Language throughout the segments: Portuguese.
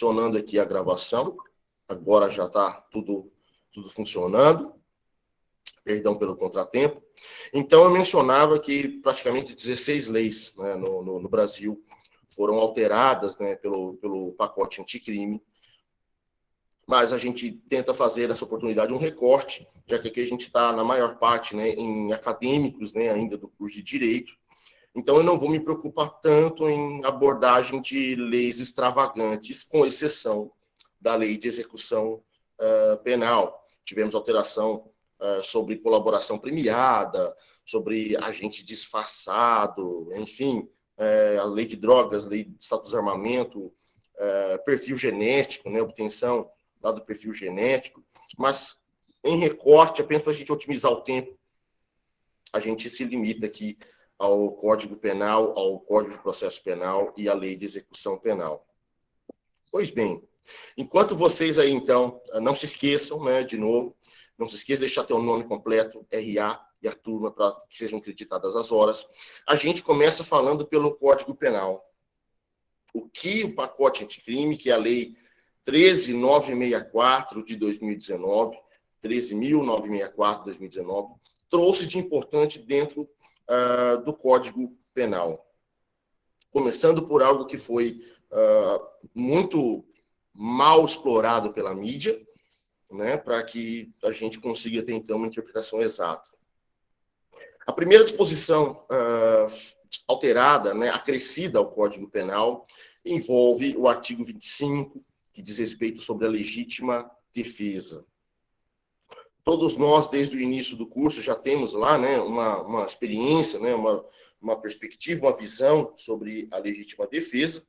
funcionando aqui a gravação. Agora já está tudo funcionando. Perdão pelo contratempo. Então, eu mencionava que praticamente 16 leis, né, no Brasil foram alteradas, né, pelo pacote anticrime, mas a gente tenta fazer nessa oportunidade um recorte, já que aqui a gente está, na maior parte, né, em acadêmicos, né, ainda do curso de Direito. Então, eu não vou me preocupar tanto em abordagem de leis extravagantes, com exceção da lei de execução penal. Tivemos alteração sobre colaboração premiada, sobre agente disfarçado, enfim, a lei de drogas, lei de status de armamento, perfil genético, né, obtenção do perfil genético, mas em recorte, apenas para a gente otimizar o tempo, a gente se limita aqui ao Código Penal, ao Código de Processo Penal e à Lei de Execução Penal. Pois bem, enquanto vocês aí, então, não se esqueçam, né, de novo, não se esqueçam de deixar teu nome completo, RA e a turma, para que sejam acreditadas as horas, a gente começa falando pelo Código Penal. O que o pacote anticrime, que é a Lei 13.964 de 2019, 13.964 de 2019, trouxe de importante dentro do Código Penal. Começando por algo que foi muito mal explorado pela mídia, né, para que a gente consiga ter, então, uma interpretação exata. A primeira disposição alterada, né, acrescida ao Código Penal, envolve o artigo 25, que diz respeito sobre a legítima defesa. Todos nós, desde o início do curso, já temos lá, né, uma experiência, né, uma perspectiva, uma visão sobre a legítima defesa.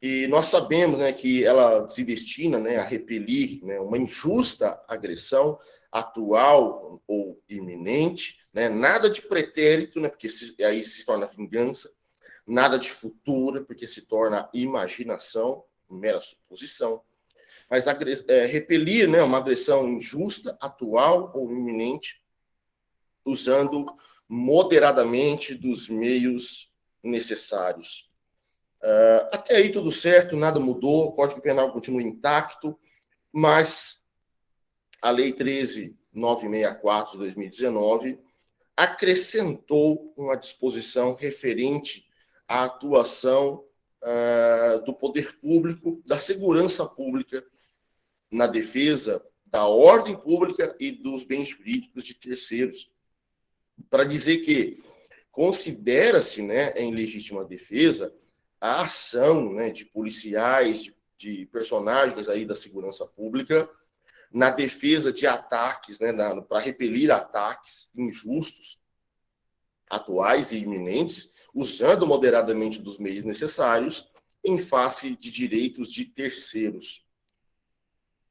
E nós sabemos, né, que ela se destina, né, a repelir, né, uma injusta agressão atual ou iminente, né, nada de pretérito, né, porque aí se torna vingança, nada de futura, porque se torna imaginação, mera suposição, mas repelir, né, uma agressão injusta, atual ou iminente, usando moderadamente dos meios necessários. Até aí tudo certo, nada mudou, o Código Penal continua intacto, mas a Lei 13.964 de 2019 acrescentou uma disposição referente à atuação do poder público, da segurança pública, na defesa da ordem pública e dos bens jurídicos de terceiros, para dizer que considera-se, né, em legítima defesa a ação, né, de policiais, de personagens aí da segurança pública na defesa de ataques, né, para repelir ataques injustos, atuais e iminentes, usando moderadamente dos meios necessários em face de direitos de terceiros.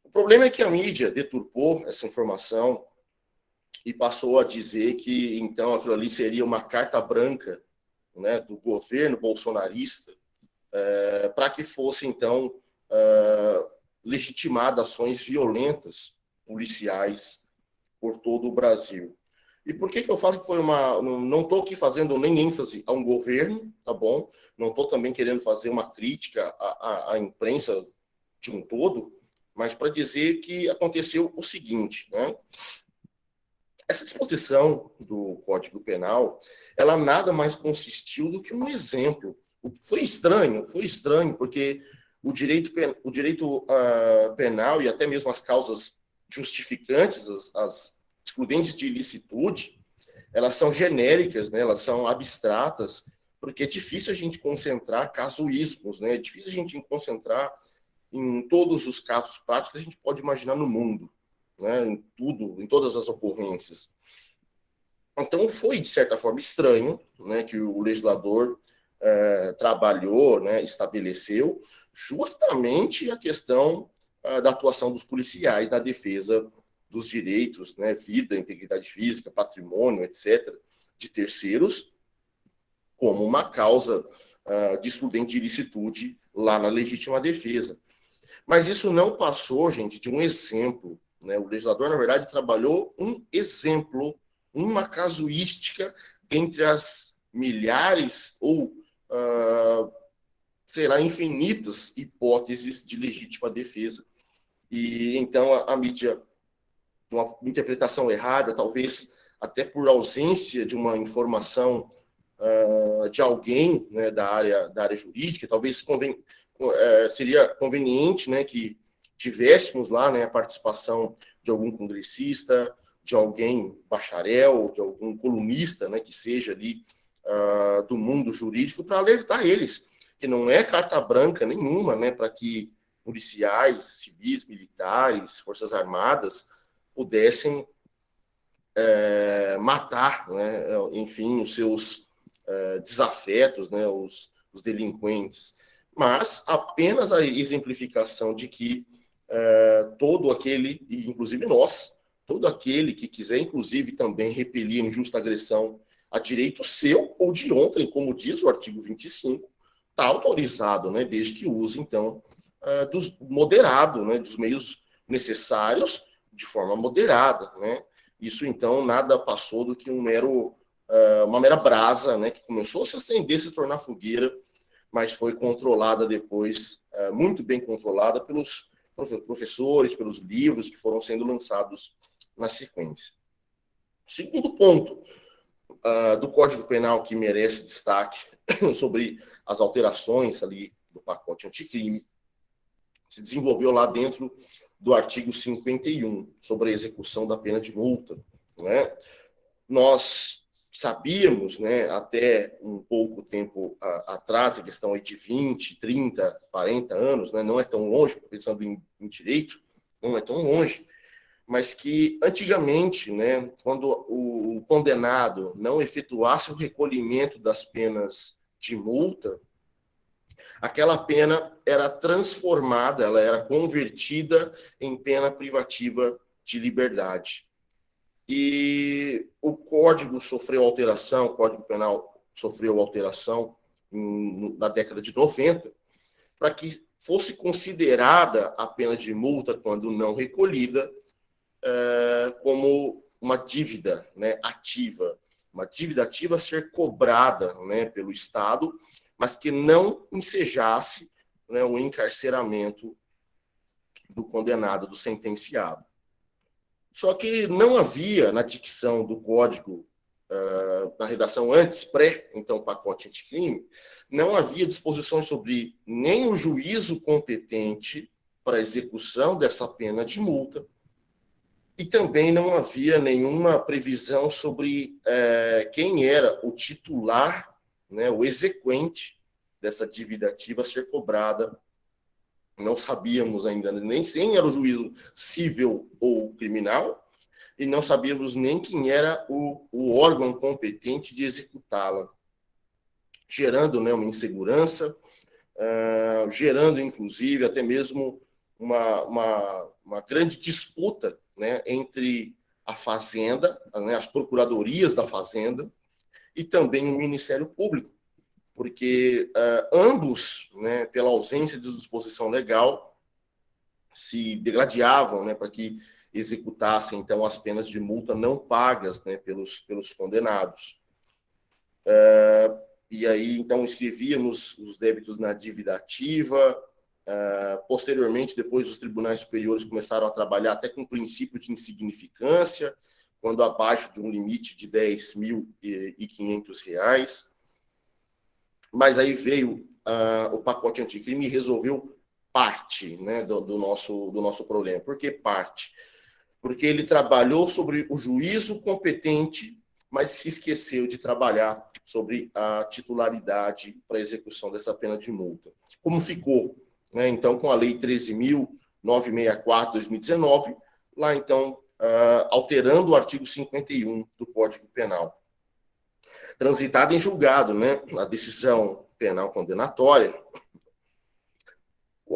O problema é que a mídia deturpou essa informação e passou a dizer que, então, aquilo ali seria uma carta branca, né, do governo bolsonarista para que fosse, então, legitimadas ações violentas policiais por todo o Brasil. E por que eu falo que foi uma... Não estou aqui fazendo nem ênfase a um governo, tá bom? Não estou também querendo fazer uma crítica à imprensa de um todo, mas para dizer que aconteceu o seguinte, né? Essa disposição do Código Penal, ela nada mais consistiu do que um exemplo. Foi estranho, porque o direito penal e até mesmo as causas justificantes, as excludentes de ilicitude, elas são genéricas, né? Elas são abstratas, porque é difícil a gente concentrar casuísmos, né? É difícil a gente concentrar em todos os casos práticos que a gente pode imaginar no mundo, né? Em todas as ocorrências. Então, foi, de certa forma, estranho, né, que o legislador trabalhou, né, estabeleceu justamente a questão da atuação dos policiais na defesa dos direitos, né, vida, integridade física, patrimônio, etc., de terceiros, como uma causa de excludente de ilicitude lá na legítima defesa. Mas isso não passou, gente, de um exemplo, né? O legislador, na verdade, trabalhou um exemplo, uma casuística entre as milhares ou será infinitas hipóteses de legítima defesa. E então a mídia, uma interpretação errada, talvez até por ausência de uma informação de alguém, né, da área jurídica, talvez seria conveniente, né, que tivéssemos lá, né, a participação de algum congressista, de alguém bacharel, de algum colunista, né, que seja ali do mundo jurídico, para alertar eles que não é carta branca nenhuma, né, para que policiais, civis, militares, forças armadas pudessem matar, né, enfim, os seus desafetos, né, os delinquentes, mas apenas a exemplificação de que todo aquele, e inclusive nós, todo aquele que quiser, inclusive, também repelir injusta agressão a direito seu ou de outrem, como diz o artigo 25, está autorizado, né, desde que use, então, moderado, né, dos meios necessários de forma moderada, né? Isso, então, nada passou do que uma mera brasa, né, que começou a se acender, se tornar fogueira, mas foi controlada depois, muito bem controlada pelos professores, pelos livros que foram sendo lançados na sequência. Segundo ponto do Código Penal que merece destaque sobre as alterações ali do pacote anticrime, se desenvolveu lá dentro do artigo 51, sobre a execução da pena de multa, né? Nós sabíamos, né, até um pouco tempo atrás, a questão aí de 20, 30, 40 anos, né, não é tão longe, pensando em direito, não é tão longe, mas que antigamente, né, quando o condenado não efetuasse o recolhimento das penas de multa, aquela pena era transformada, ela era convertida em pena privativa de liberdade. E o Código sofreu alteração, o Código Penal sofreu alteração na década de 90, para que fosse considerada a pena de multa, quando não recolhida, como uma dívida, né, ativa, uma dívida ativa a ser cobrada, né, pelo Estado, mas que não ensejasse, né, o encarceramento do condenado, do sentenciado. Só que não havia na dicção do Código, na redação antes, então, pacote anticrime, não havia disposições sobre nem o juízo competente para a execução dessa pena de multa, e também não havia nenhuma previsão sobre quem era o titular, né, o exequente dessa dívida ativa a ser cobrada. Não sabíamos ainda nem quem era o juízo civil ou criminal, e não sabíamos nem quem era o órgão competente de executá-la, gerando, né, uma insegurança, gerando, inclusive, até mesmo uma grande disputa, né, entre a Fazenda, né, as procuradorias da Fazenda, e também o Ministério Público, porque ambos, né, pela ausência de disposição legal, se degladiavam, né, para que executassem, então, as penas de multa não pagas, né, pelos condenados. E aí, então, escrevíamos os débitos na dívida ativa. Posteriormente, depois, os tribunais superiores começaram a trabalhar até com o princípio de insignificância, quando abaixo de um limite de R$10.500. Mas aí veio o pacote anticrime e resolveu parte, né, do nosso problema. Por que parte? Porque ele trabalhou sobre o juízo competente, mas se esqueceu de trabalhar sobre a titularidade para a execução dessa pena de multa. Como ficou, né, então, com a Lei 13.964/2019, lá, então, alterando o artigo 51 do Código Penal. Transitada em julgado, né, a decisão penal condenatória,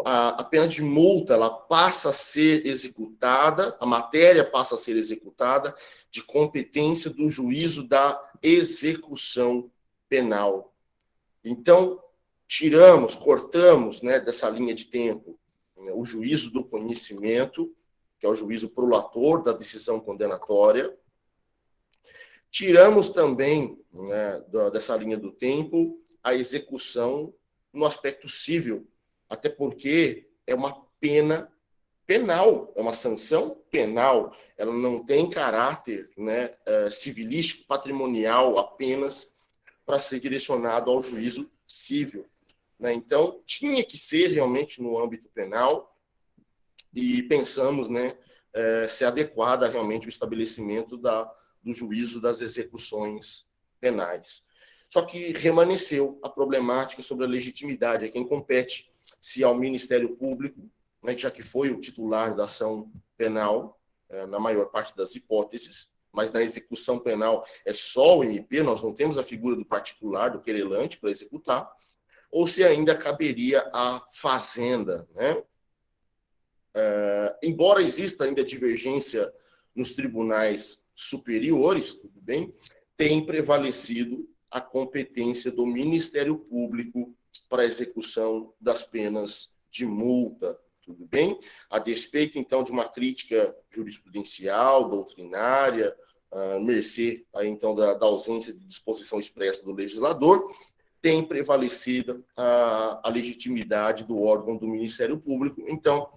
a pena de multa ela passa a ser executada, a matéria passa a ser executada de competência do juízo da execução penal. Então, cortamos, né, dessa linha de tempo, né, o juízo do conhecimento, que é o juízo prolator da decisão condenatória. Tiramos também, né, dessa linha do tempo a execução no aspecto civil, até porque é uma pena penal, é uma sanção penal, ela não tem caráter, né, civilístico, patrimonial apenas para ser direcionado ao juízo civil, né? Então, tinha que ser realmente no âmbito penal e pensamos, né, ser adequada realmente o estabelecimento do juízo das execuções penais. Só que remanesceu a problemática sobre a legitimidade, a quem compete, se ao Ministério Público, né, já que foi o titular da ação penal, na maior parte das hipóteses, mas na execução penal é só o MP, nós não temos a figura do particular, do querelante, para executar, ou se ainda caberia à Fazenda, né? Embora exista ainda divergência nos tribunais superiores, tudo bem, tem prevalecido a competência do Ministério Público para a execução das penas de multa, tudo bem? A despeito, então, de uma crítica jurisprudencial, doutrinária, mercê, aí, então, da ausência de disposição expressa do legislador, tem prevalecido a legitimidade do órgão do Ministério Público. Então,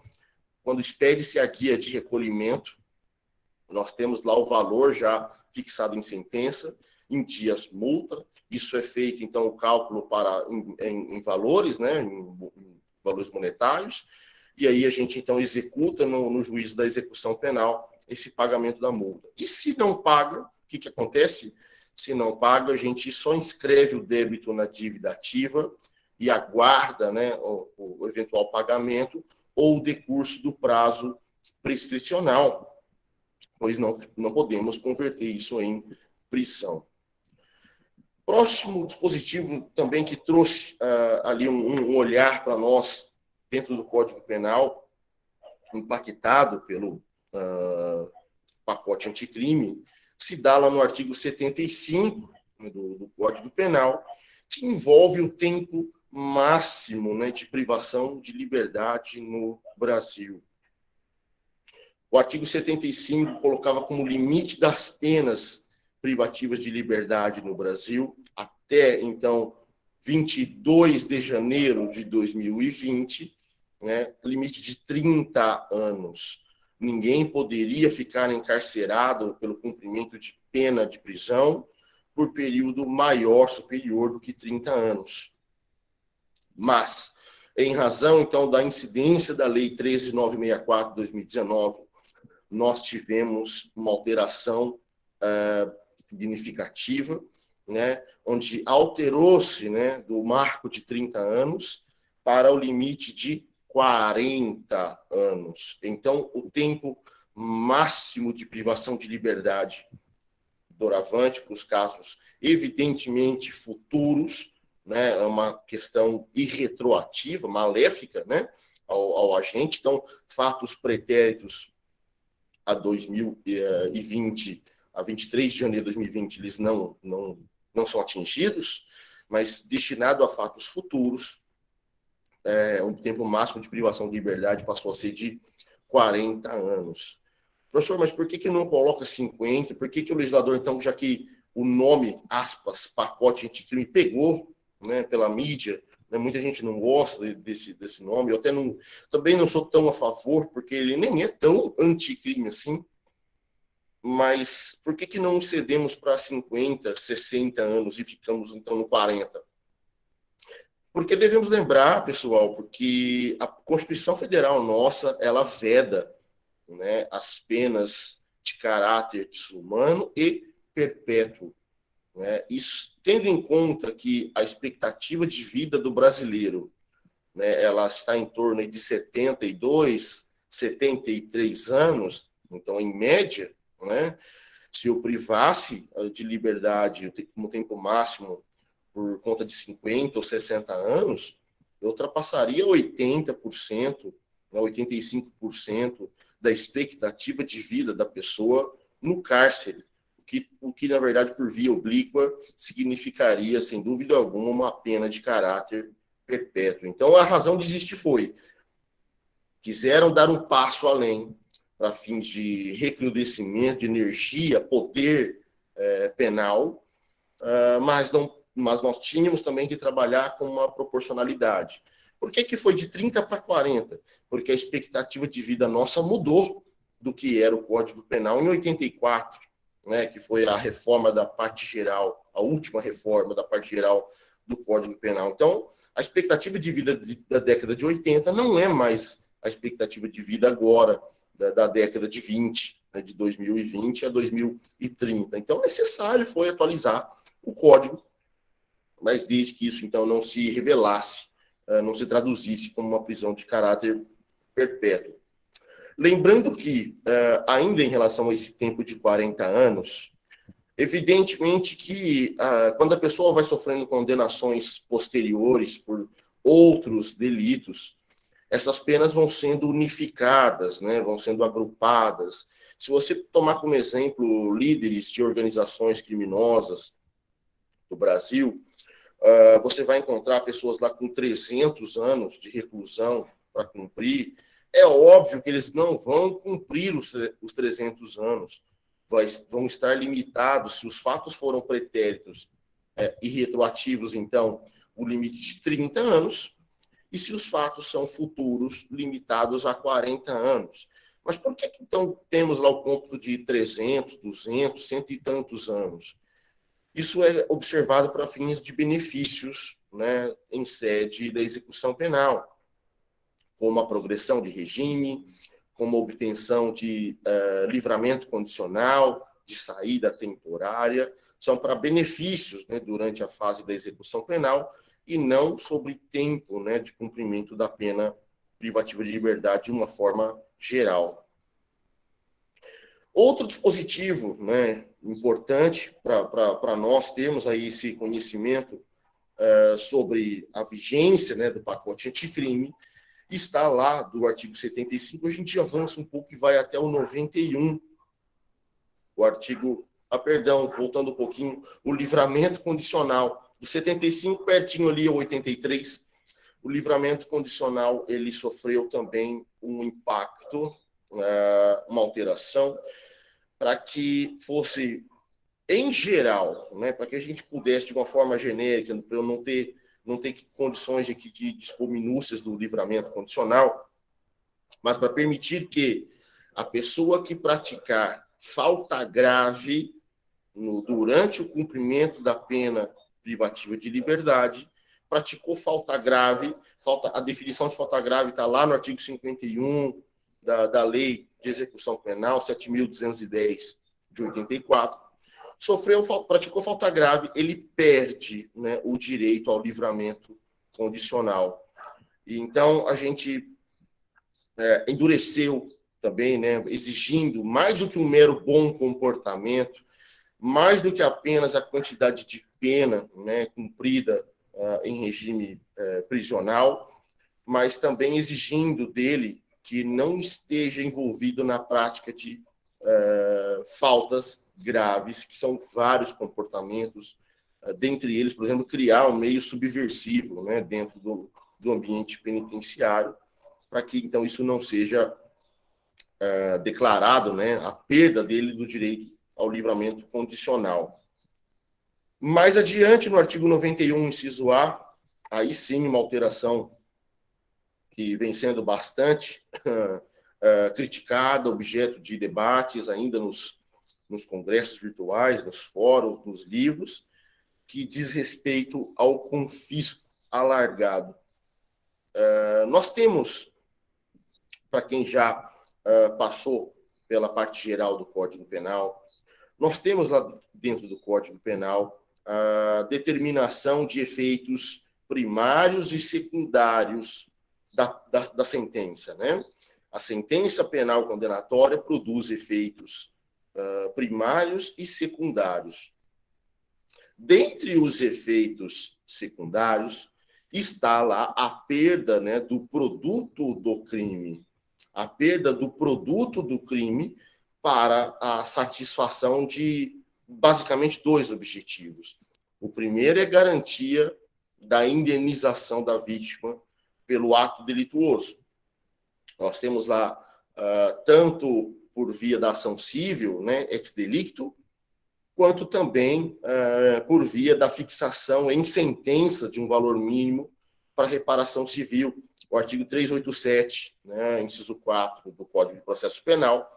quando expede-se a guia de recolhimento, nós temos lá o valor já fixado em sentença, em dias multa. Isso é feito, então, o cálculo em valores, né, em valores monetários, e aí a gente, então, executa no juízo da execução penal esse pagamento da multa. E se não paga, o que acontece? Se não paga, a gente só inscreve o débito na dívida ativa e aguarda, né, o eventual pagamento ou o decurso do prazo prescricional, pois não podemos converter isso em prisão. Próximo dispositivo também que trouxe ali um olhar para nós dentro do Código Penal, impactado pelo pacote anticrime, se dá lá no artigo 75 do Código Penal, que envolve o tempo máximo, né, de privação de liberdade no Brasil. O artigo 75 colocava como limite das penas privativas de liberdade no Brasil, até, então, 22 de janeiro de 2020, né, limite de 30 anos. Ninguém poderia ficar encarcerado pelo cumprimento de pena de prisão por período maior, superior do que 30 anos. Mas, em razão, então, da incidência da Lei 13.964 de 2019, nós tivemos uma alteração significativa, né, onde alterou-se, né, do marco de 30 anos para o limite de 40 anos. Então, o tempo máximo de privação de liberdade doravante, para os casos evidentemente futuros, né, é uma questão irretroativa, maléfica, né, ao agente. Então, fatos pretéritos a 2020, a 23 de janeiro de 2020, eles não são atingidos, mas destinado a fatos futuros, o tempo máximo de privação de liberdade passou a ser de 40 anos. Professor, mas por que não coloca 50? Por que o legislador, então, já que o nome, aspas, pacote anticrime, pegou, né, pela mídia, né, muita gente não gosta desse nome, eu também não sou tão a favor, porque ele nem é tão anticrime assim, mas por que não cedemos para 50, 60 anos e ficamos, então, no 40? Porque devemos lembrar, pessoal, porque a Constituição Federal nossa, ela veda, né, as penas de caráter desumano e perpétuo. Né? Isso, tendo em conta que a expectativa de vida do brasileiro, né, ela está em torno de 72, 73 anos, então, em média, né, se eu privasse de liberdade como tempo máximo por conta de 50 ou 60 anos, eu ultrapassaria 80%, 85% da expectativa de vida da pessoa no cárcere, o que, na verdade, por via oblíqua, significaria, sem dúvida alguma, uma pena de caráter perpétuo. Então, a razão de existir foi: quiseram dar um passo além para fins de recrudescimento, de energia, poder penal, mas mas nós tínhamos também que trabalhar com uma proporcionalidade. Por que foi de 30 para 40? Porque a expectativa de vida nossa mudou do que era o Código Penal em 84, né, que foi a reforma da parte geral, a última reforma da parte geral do Código Penal. Então, a expectativa de vida da década de 80 não é mais a expectativa de vida agora, da década de 20, né, de 2020 a 2030. Então, necessário foi atualizar o Código, mas desde que isso, então, não se revelasse, não se traduzisse como uma prisão de caráter perpétuo. Lembrando que, ainda em relação a esse tempo de 40 anos, evidentemente que quando a pessoa vai sofrendo condenações posteriores por outros delitos, essas penas vão sendo unificadas, né, vão sendo agrupadas. Se você tomar como exemplo líderes de organizações criminosas do Brasil, você vai encontrar pessoas lá com 300 anos de reclusão para cumprir. É óbvio que eles não vão cumprir os 300 anos, vão estar limitados, se os fatos foram pretéritos e retroativos, então, o limite de 30 anos, e se os fatos são futuros, limitados a 40 anos. Mas por que então temos lá o cômputo de 300, 200, cento e tantos anos? Isso é observado para fins de benefícios, né, em sede da execução penal, como a progressão de regime, como a obtenção de livramento condicional, de saída temporária, são para benefícios, né, durante a fase da execução penal e não sobre tempo, né, de cumprimento da pena privativa de liberdade de uma forma geral. Outro dispositivo, né, importante para nós termos aí esse conhecimento sobre a vigência, né, do pacote anticrime, está lá do artigo 75, a gente avança um pouco e vai até o 91. O artigo, voltando um pouquinho, o livramento condicional, do 75 pertinho ali ao 83, o livramento condicional, ele sofreu também um impacto, uma alteração, para que fosse, em geral, né, para que a gente pudesse, de uma forma genérica, para eu não ter condições de dispor minúcias do livramento condicional, mas para permitir que a pessoa que praticar falta grave durante o cumprimento da pena privativa de liberdade, praticou falta grave, a definição de falta grave está lá no artigo 51 da Lei de Execução Penal, 7.210 de 84, praticou falta grave, ele perde, né, o direito ao livramento condicional. E então, a gente endureceu também, né, exigindo mais do que um mero bom comportamento, mais do que apenas a quantidade de pena, né, cumprida em regime prisional, mas também exigindo dele que não esteja envolvido na prática de faltas graves, que são vários comportamentos, dentre eles, por exemplo, criar um meio subversivo, né, dentro do ambiente penitenciário, para que, então, isso não seja declarado, né, a perda dele do direito ao livramento condicional. Mais adiante, no artigo 91, inciso A, aí sim uma alteração que vem sendo bastante criticada, objeto de debates ainda nos congressos virtuais, nos fóruns, nos livros, que diz respeito ao confisco alargado. Nós temos, para quem já passou pela parte geral do Código Penal, nós temos lá dentro do Código Penal a determinação de efeitos primários e secundários da sentença, né? A sentença penal condenatória produz efeitos primários e secundários. Dentre os efeitos secundários está lá a perda, né, do produto do crime, a perda do produto do crime para a satisfação de, basicamente, dois objetivos. O primeiro é garantia da indenização da vítima pelo ato delituoso. Nós temos lá, tanto por via da ação civil, né, ex delicto, quanto também por via da fixação em sentença de um valor mínimo para reparação civil. O artigo 387, né, inciso 4 do Código de Processo Penal,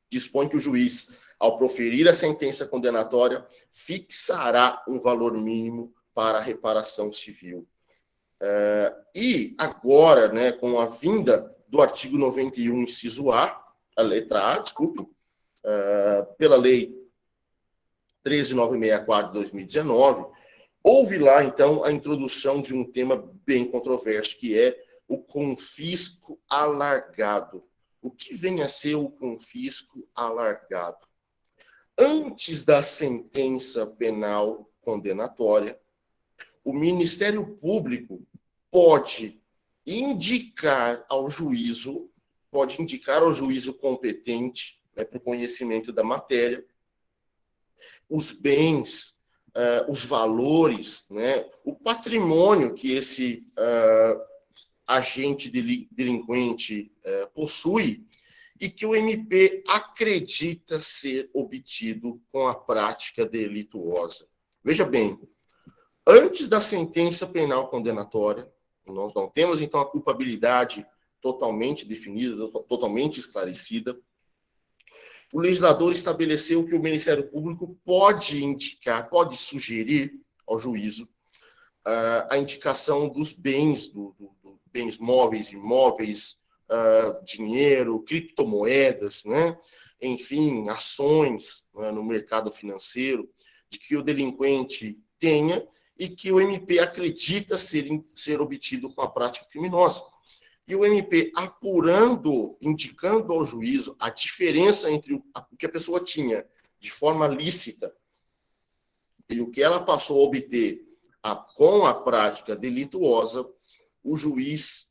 dispõe que o juiz, ao proferir a sentença condenatória, fixará um valor mínimo para a reparação civil. E agora, né, com a vinda do artigo 91, inciso a letra A, desculpe, pela Lei 13.964 de 2019, houve lá, então, a introdução de um tema bem controverso, que é o confisco alargado. O que vem a ser o confisco alargado? Antes da sentença penal condenatória, o Ministério Público pode indicar ao juízo competente, né, para o conhecimento da matéria, os bens, os valores, né, o patrimônio que esse agente delinquente possui e que o MP acredita ser obtido com a prática delituosa. Veja bem, antes da sentença penal condenatória, nós não temos, então, a culpabilidade totalmente definida, totalmente esclarecida. O legislador estabeleceu que o Ministério Público pode indicar, pode sugerir ao juízo a indicação dos bens, bens móveis, imóveis, dinheiro, criptomoedas, né? Enfim, ações, né, no mercado financeiro, de que o delinquente tenha e que o MP acredita ser obtido com a prática criminosa. E o MP apurando, indicando ao juízo a diferença entre o que a pessoa tinha de forma lícita e o que ela passou a obter com a prática delituosa, o juiz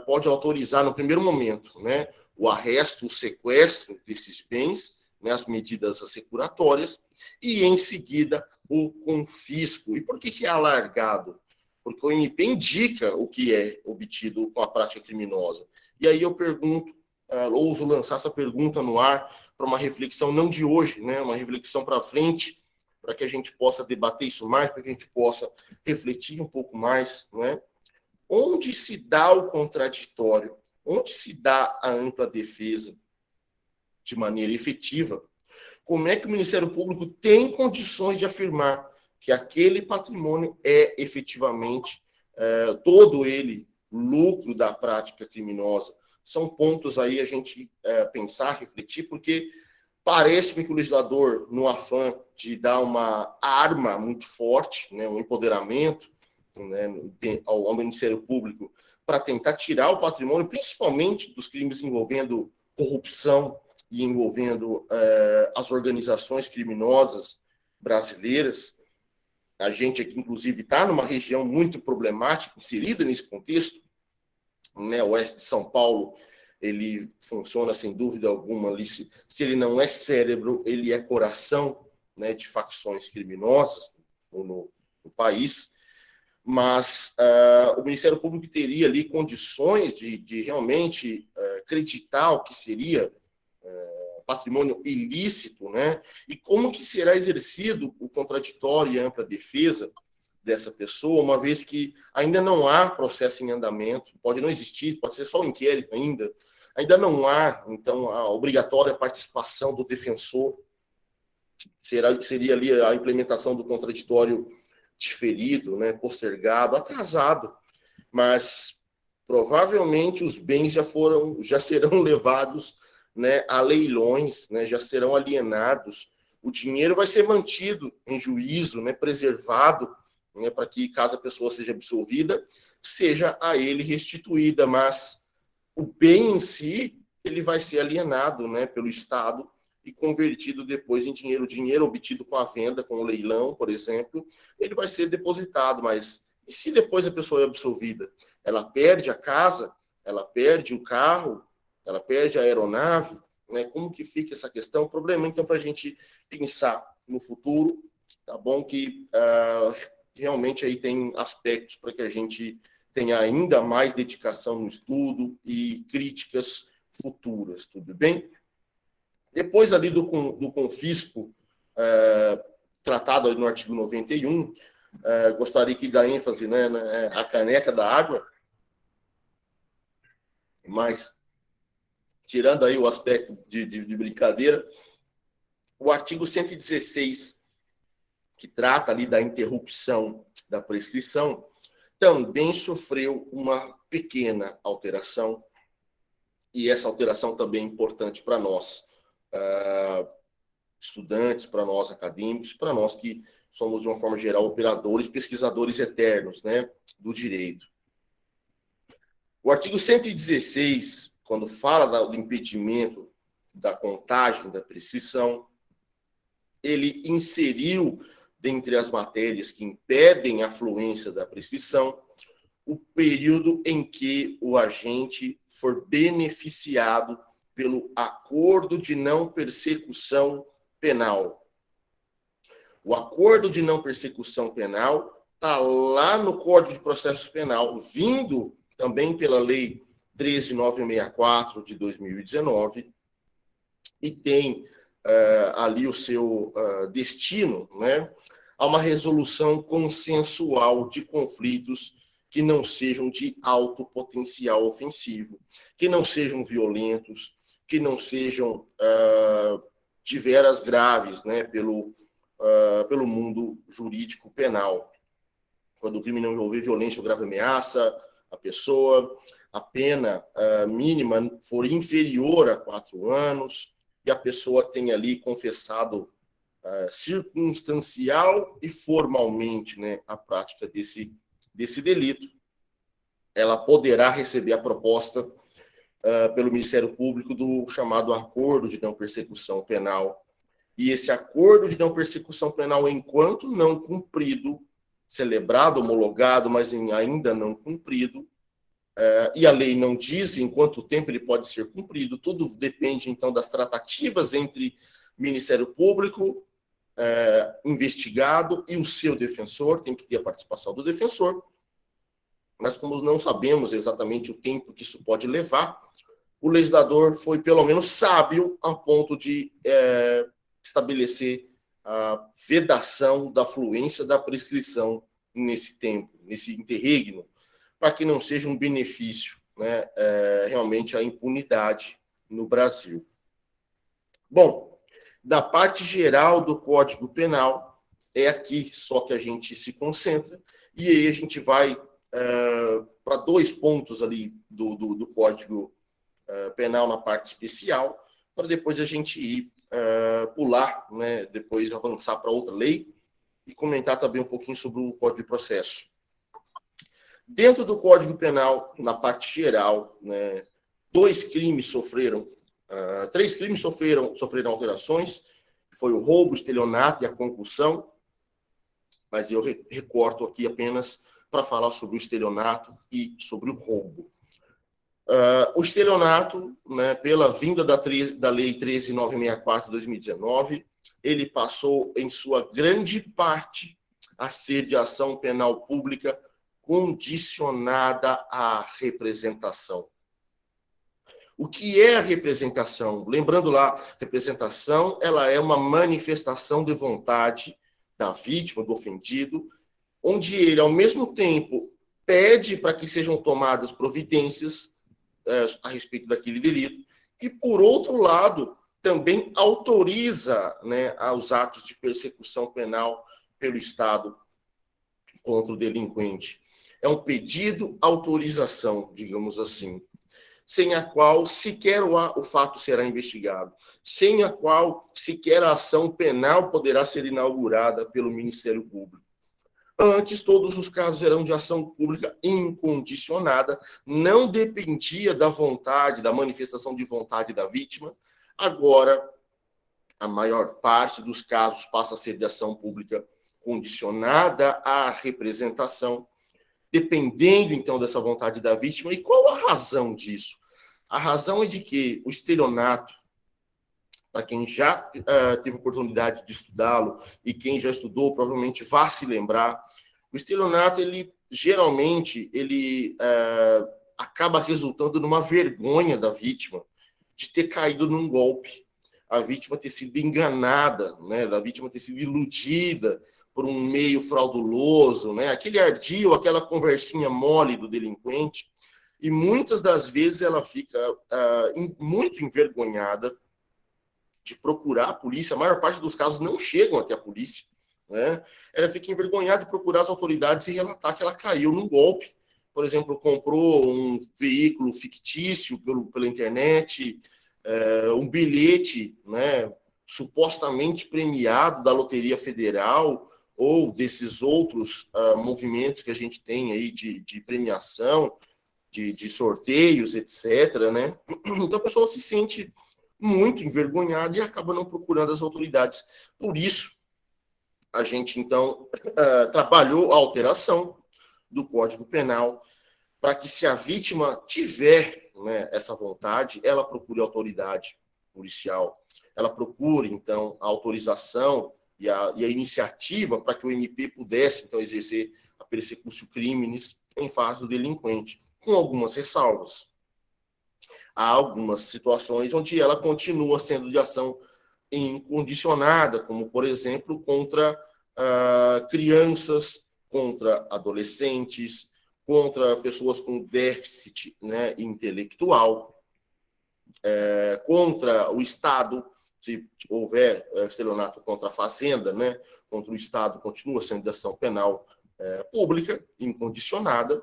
pode autorizar no primeiro momento, né, o arresto, o sequestro desses bens, né, as medidas assecuratórias, e em seguida o confisco. E por que é alargado? Porque o MP indica o que é obtido com a prática criminosa. E aí eu pergunto, ouso lançar essa pergunta no ar para uma reflexão não de hoje, né, uma reflexão para frente, para que a gente possa debater isso mais, para que a gente possa refletir um pouco mais, né? Onde se dá o contraditório? Onde se dá a ampla defesa de maneira efetiva? Como é que o Ministério Público tem condições de afirmar que aquele patrimônio é efetivamente todo ele lucro da prática criminosa? São pontos aí a gente pensar, refletir, porque parece-me que o legislador, no afã de dar uma arma muito forte, né, um empoderamento, né, ao Ministério Público, para tentar tirar o patrimônio, principalmente dos crimes envolvendo corrupção e envolvendo as organizações criminosas brasileiras. A gente aqui, inclusive, está numa região muito problemática, inserida nesse contexto, né, o oeste de São Paulo. Ele funciona, sem dúvida alguma, ali, se ele não é cérebro, ele é coração, né, de facções criminosas no país. Mas o Ministério Público teria ali condições de realmente acreditar o que seria patrimônio ilícito, né? E como que será exercido o contraditório e a ampla defesa dessa pessoa, uma vez que ainda não há processo em andamento, pode não existir, pode ser só um inquérito ainda não há, então, a obrigatória participação do defensor, seria ali a implementação do contraditório diferido, né, postergado, atrasado, mas provavelmente os bens já serão levados, né, a leilões, né, já serão alienados, o dinheiro vai ser mantido em juízo, né, preservado, né, para que, caso a pessoa seja absolvida, seja a ele restituída, mas o bem em si, ele vai ser alienado, né, pelo Estado e convertido depois em dinheiro. O dinheiro obtido com a venda, com o leilão, por exemplo, ele vai ser depositado, mas e se depois a pessoa é absolvida? Ela perde a casa, ela perde o carro, ela perde a aeronave, né? Como que fica essa questão? Problema, então, para a gente pensar no futuro, tá bom? Que realmente aí tem aspectos para que a gente tenha ainda mais dedicação no estudo e críticas futuras, tudo bem? Depois ali do confisco tratado no artigo 91, gostaria que dar ênfase, né, à caneca da água, mas tirando aí o aspecto de brincadeira, o artigo 116, que trata ali da interrupção da prescrição, também sofreu uma pequena alteração, e essa alteração também é importante para nós, estudantes, para nós acadêmicos, para nós que somos, de uma forma geral, operadores, pesquisadores eternos, né, do direito. O artigo 116, quando fala do impedimento da contagem da prescrição, ele inseriu, dentre as matérias que impedem a fluência da prescrição, o período em que o agente for beneficiado pelo acordo de não persecução penal. O acordo de não persecução penal está lá no Código de Processo Penal, vindo também pela Lei 13.964 de 2019, e tem ali o seu destino, né, a uma resolução consensual de conflitos que não sejam de alto potencial ofensivo, que não sejam violentos, que não sejam de veras graves, né, pelo mundo jurídico penal. Quando o crime não envolver violência ou grave ameaça à pessoa, a pena mínima for inferior a 4 anos, e a pessoa tenha ali confessado circunstancial e formalmente, né, a prática desse delito, ela poderá receber a proposta pelo Ministério Público do chamado acordo de não persecução penal. E esse acordo de não persecução penal, enquanto não cumprido, celebrado, homologado, mas ainda não cumprido, e a lei não diz em quanto tempo ele pode ser cumprido, tudo depende, então, das tratativas entre Ministério Público, investigado e o seu defensor, tem que ter a participação do defensor, mas como não sabemos exatamente o tempo que isso pode levar, o legislador foi pelo menos sábio a ponto de estabelecer a vedação da fluência da prescrição nesse tempo, nesse interregno, para que não seja um benefício, né, realmente a impunidade no Brasil. Bom, da parte geral do Código Penal, é aqui só que a gente se concentra, e aí a gente vai para 2 pontos ali do Código Penal na parte especial, para depois a gente ir pular, né, depois avançar para outra lei e comentar também um pouquinho sobre o Código de Processo. Dentro do Código Penal, na parte geral, né, 3 crimes sofreram alterações, foi o roubo, o estelionato e a concussão, mas eu recorto aqui apenas para falar sobre o estelionato e sobre o roubo. O estelionato, né, pela vinda da Lei 13.964 de 2019, ele passou, em sua grande parte, a ser de ação penal pública condicionada à representação. O que é a representação? Lembrando lá, representação, ela é uma manifestação de vontade da vítima, do ofendido, onde ele, ao mesmo tempo, pede para que sejam tomadas providências a respeito daquele delito, e, por outro lado, também autoriza, né, os atos de persecução penal pelo Estado contra o delinquente. É um pedido-autorização, digamos assim, sem a qual sequer o fato será investigado, sem a qual sequer a ação penal poderá ser inaugurada pelo Ministério Público. Antes, todos os casos eram de ação pública incondicionada, não dependia da vontade, da manifestação de vontade da vítima. Agora, a maior parte dos casos passa a ser de ação pública condicionada à representação, dependendo, então, dessa vontade da vítima. E qual a razão disso? A razão é de que o estelionato, para quem já teve oportunidade de estudá-lo e quem já estudou provavelmente vai se lembrar, o estelionato, ele geralmente acaba resultando numa vergonha da vítima de ter caído num golpe. a vítima ter sido enganada, né, da vítima ter sido iludida por um meio frauduloso, né, aquele ardil, aquela conversinha mole do delinquente, e muitas das vezes ela fica muito envergonhada de procurar a polícia. A maior parte dos casos não chegam até a polícia, né? Ela fica envergonhada de procurar as autoridades e relatar que ela caiu num golpe. Por exemplo, comprou um veículo fictício pela internet, um bilhete, né, supostamente premiado da Loteria Federal ou desses outros movimentos que a gente tem aí de premiação, de sorteios, etc., né? Então a pessoa se sente muito envergonhada e acaba não procurando as autoridades. Por isso, a gente, então, trabalhou a alteração do Código Penal para que, se a vítima tiver, né, essa vontade, ela procure a autoridade policial, ela procure, então, a autorização e a iniciativa para que o MP pudesse, então, exercer a persecução crimes em face do delinquente, com algumas ressalvas. Há algumas situações onde ela continua sendo de ação incondicionada, como, por exemplo, contra crianças, contra adolescentes, contra pessoas com déficit, né, intelectual, contra o Estado, se houver estelionato contra a Fazenda, né, contra o Estado, continua sendo de ação penal pública, incondicionada,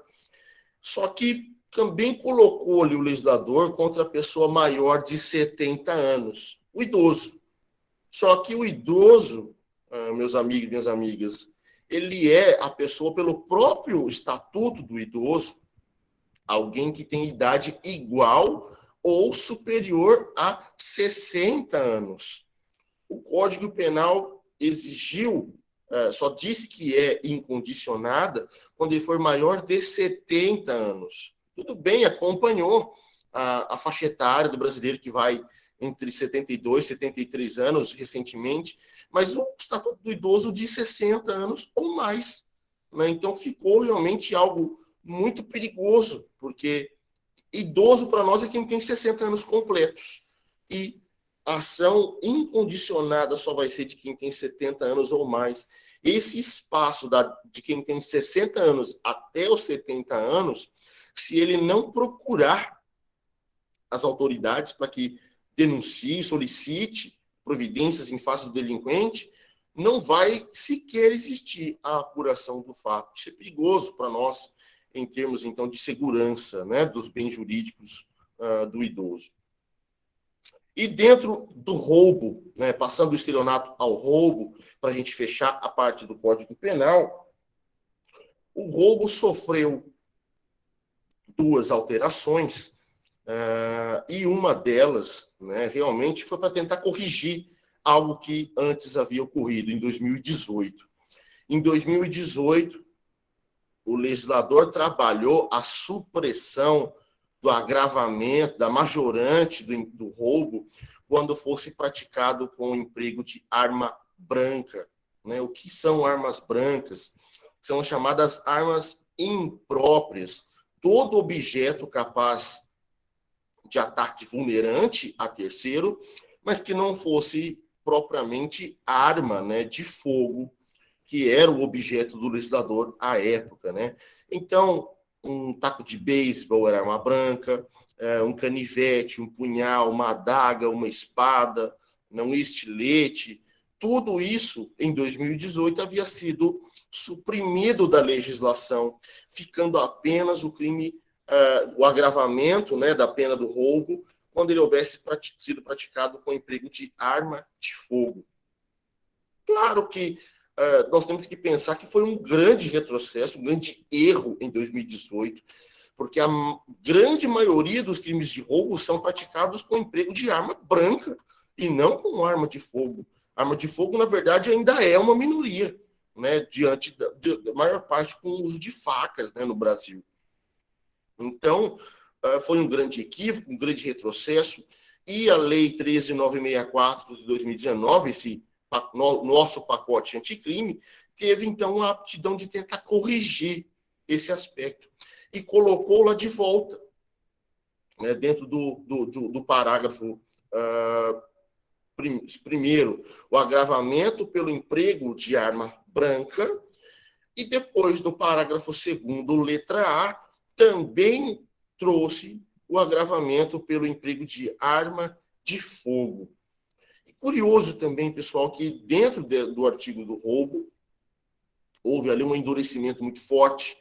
só que também colocou-lhe o legislador contra a pessoa maior de 70 anos, o idoso. Só que o idoso, meus amigos e minhas amigas, ele é a pessoa, pelo próprio estatuto do idoso, alguém que tem idade igual ou superior a 60 anos. O Código Penal exigiu, só disse que é incondicionada quando ele for maior de 70 anos. Tudo bem, acompanhou a faixa etária do brasileiro, que vai entre 72 e 73 anos recentemente, mas o Estatuto do Idoso de 60 anos ou mais, né? Então ficou realmente algo muito perigoso, porque idoso para nós é quem tem 60 anos completos. E a ação incondicionada só vai ser de quem tem 70 anos ou mais. Esse espaço de quem tem 60 anos até os 70 anos, se ele não procurar as autoridades para que denuncie, solicite providências em face do delinquente, não vai sequer existir a apuração do fato. Isso é perigoso para nós, em termos, então, de segurança, né, dos bens jurídicos do idoso. E dentro do roubo, né, passando do estelionato ao roubo, para a gente fechar a parte do Código Penal, o roubo sofreu duas alterações, e uma delas, né, realmente foi para tentar corrigir algo que antes havia ocorrido, em 2018. Em 2018, o legislador trabalhou a supressão do agravamento, da majorante do roubo, quando fosse praticado com o emprego de arma branca. Né? O que são armas brancas? São chamadas armas impróprias. Todo objeto capaz de ataque vulnerante a terceiro, mas que não fosse propriamente arma, né, de fogo, que era o objeto do legislador à época, né? Então, um taco de beisebol era arma branca, um canivete, um punhal, uma adaga, uma espada, um estilete, tudo isso, em 2018, havia sido suprimido da legislação, ficando apenas o crime, o agravamento, né, da pena do roubo, quando ele houvesse sido praticado com emprego de arma de fogo. Claro que nós temos que pensar que foi um grande retrocesso, um grande erro em 2018, porque a grande maioria dos crimes de roubo são praticados com emprego de arma branca e não com arma de fogo. Arma de fogo, na verdade, ainda é uma minoria, né, diante da maior parte com o uso de facas, né, no Brasil. Então, foi um grande equívoco, um grande retrocesso, e a Lei 13.964 de 2019, esse nosso pacote anticrime, teve, então, a aptidão de tentar corrigir esse aspecto e colocou-la de volta, né, dentro do parágrafo primeiro, o agravamento pelo emprego de arma branca, e depois, no parágrafo 2º, letra A, também trouxe o agravamento pelo emprego de arma de fogo. E curioso também, pessoal, que dentro do artigo do roubo, houve ali um endurecimento muito forte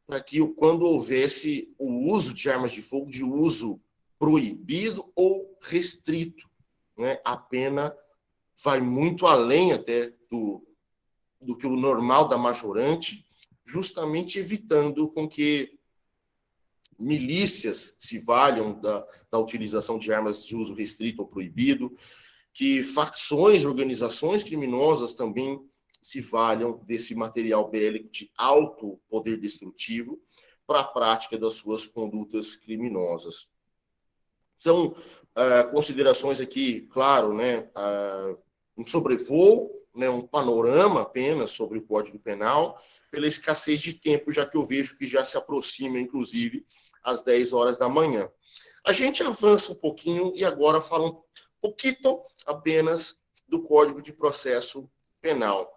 para que, quando houvesse o uso de armas de fogo, de uso proibido ou restrito, né, a pena vai muito além até do que o normal da majorante, justamente evitando com que milícias se valham da utilização de armas de uso restrito ou proibido, que facções, organizações criminosas também se valham desse material bélico de alto poder destrutivo para a prática das suas condutas criminosas. São considerações aqui, claro, né, um sobrevoo, né, um panorama apenas sobre o Código Penal, pela escassez de tempo, já que eu vejo que já se aproxima, inclusive, às 10 horas da manhã. A gente avança um pouquinho e agora fala um pouquinho apenas do Código de Processo Penal.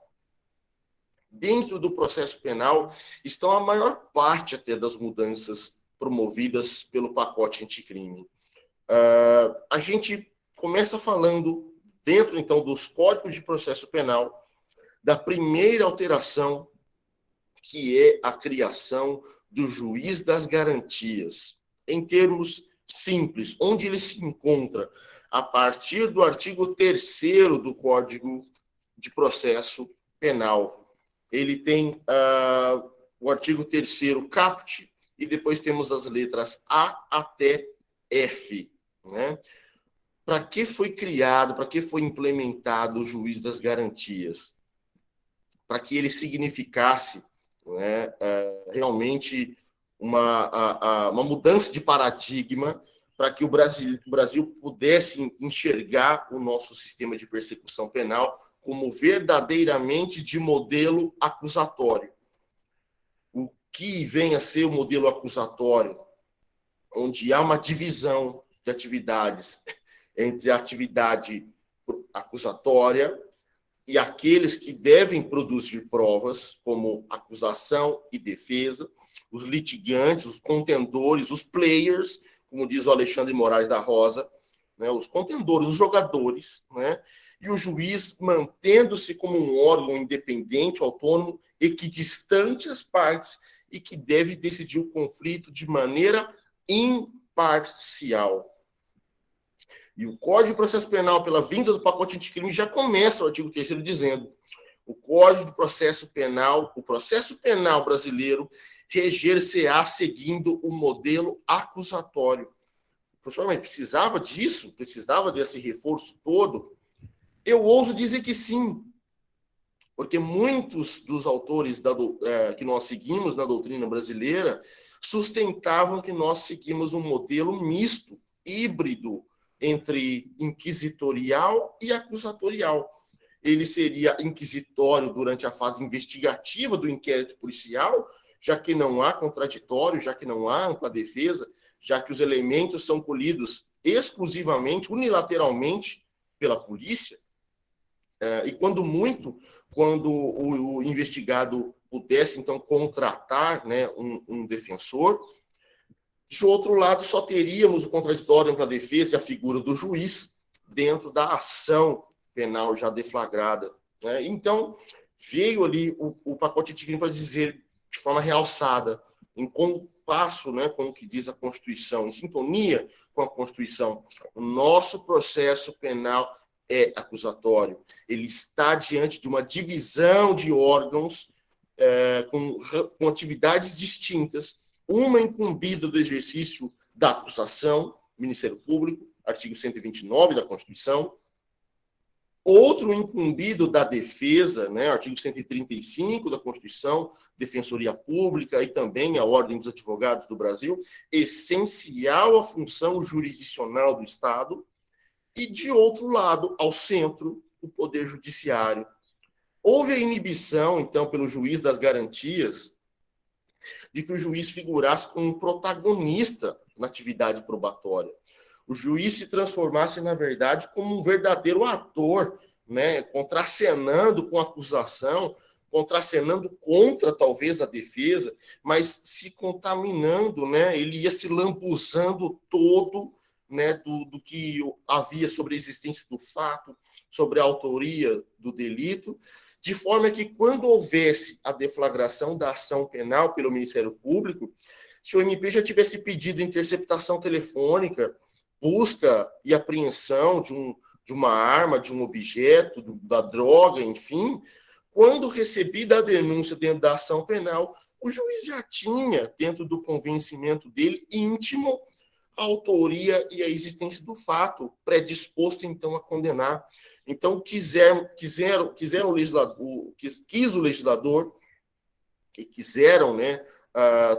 Dentro do processo penal estão a maior parte até das mudanças promovidas pelo pacote anticrime. A gente começa falando, dentro, então, dos códigos de processo penal, da primeira alteração, que é a criação do juiz das garantias. Em termos simples, onde ele se encontra? A partir do artigo 3º do Código de Processo Penal. Ele tem o artigo 3º caput, e depois temos as letras A até F. Né? Para que foi criado, para que foi implementado o juiz das garantias? Para que ele significasse, né, realmente uma mudança de paradigma, para que o Brasil pudesse enxergar o nosso sistema de persecução penal como verdadeiramente de modelo acusatório. O que vem a ser o modelo acusatório? Onde há uma divisão de atividades entre a atividade acusatória e aqueles que devem produzir provas, como acusação e defesa, os litigantes, os contendores, os players, como diz o Alexandre Moraes da Rosa, né, os contendores, os jogadores, né, e o juiz mantendo-se como um órgão independente, autônomo, equidistante às partes e que deve decidir o conflito de maneira imparcial. E o Código de Processo Penal, pela vinda do pacote anticrime, já começa o artigo 3º dizendo: o Código de Processo Penal, o processo penal brasileiro, reger-se-á seguindo o modelo acusatório. Professor, mas precisava disso? Precisava desse reforço todo? Eu ouso dizer que sim, porque muitos dos autores que nós seguimos na doutrina brasileira sustentavam que nós seguimos um modelo misto, híbrido, entre inquisitorial e acusatorial. Ele seria inquisitório durante a fase investigativa do inquérito policial, já que não há contraditório, já que não há ampla defesa, já que os elementos são colhidos exclusivamente, unilateralmente, pela polícia. E quando o investigado pudesse, então, contratar, né, um defensor. De outro lado, só teríamos o contraditório para a defesa e a figura do juiz dentro da ação penal já deflagrada. Né? Então, veio ali o pacote anticrime para dizer, de forma realçada, em compasso, né, com o que diz a Constituição, em sintonia com a Constituição, o nosso processo penal é acusatório. Ele está diante de uma divisão de órgãos com atividades distintas, uma incumbida do exercício da acusação, Ministério Público, artigo 129 da Constituição, outro incumbido da defesa, né, artigo 135 da Constituição, Defensoria Pública e também a Ordem dos Advogados do Brasil, essencial à função jurisdicional do Estado, e, de outro lado, ao centro, o Poder Judiciário. Houve a inibição, então, pelo juiz das garantias, de que o juiz figurasse como um protagonista na atividade probatória. o juiz se transformasse, na verdade, como um verdadeiro ator, né, contracenando com a acusação, contracenando contra, talvez, a defesa, mas se contaminando, né, ele ia se lambuzando todo, né, do que havia sobre a existência do fato, sobre a autoria do delito, de forma que, quando houvesse a deflagração da ação penal pelo Ministério Público, se o MP já tivesse pedido interceptação telefônica, busca e apreensão de uma arma, de um objeto, da droga, enfim, quando recebida a denúncia dentro da ação penal, o juiz já tinha, dentro do convencimento dele, íntimo, a autoria e a existência do fato, predisposto, então, a condenar. Então, quis o legislador, que quiseram, né,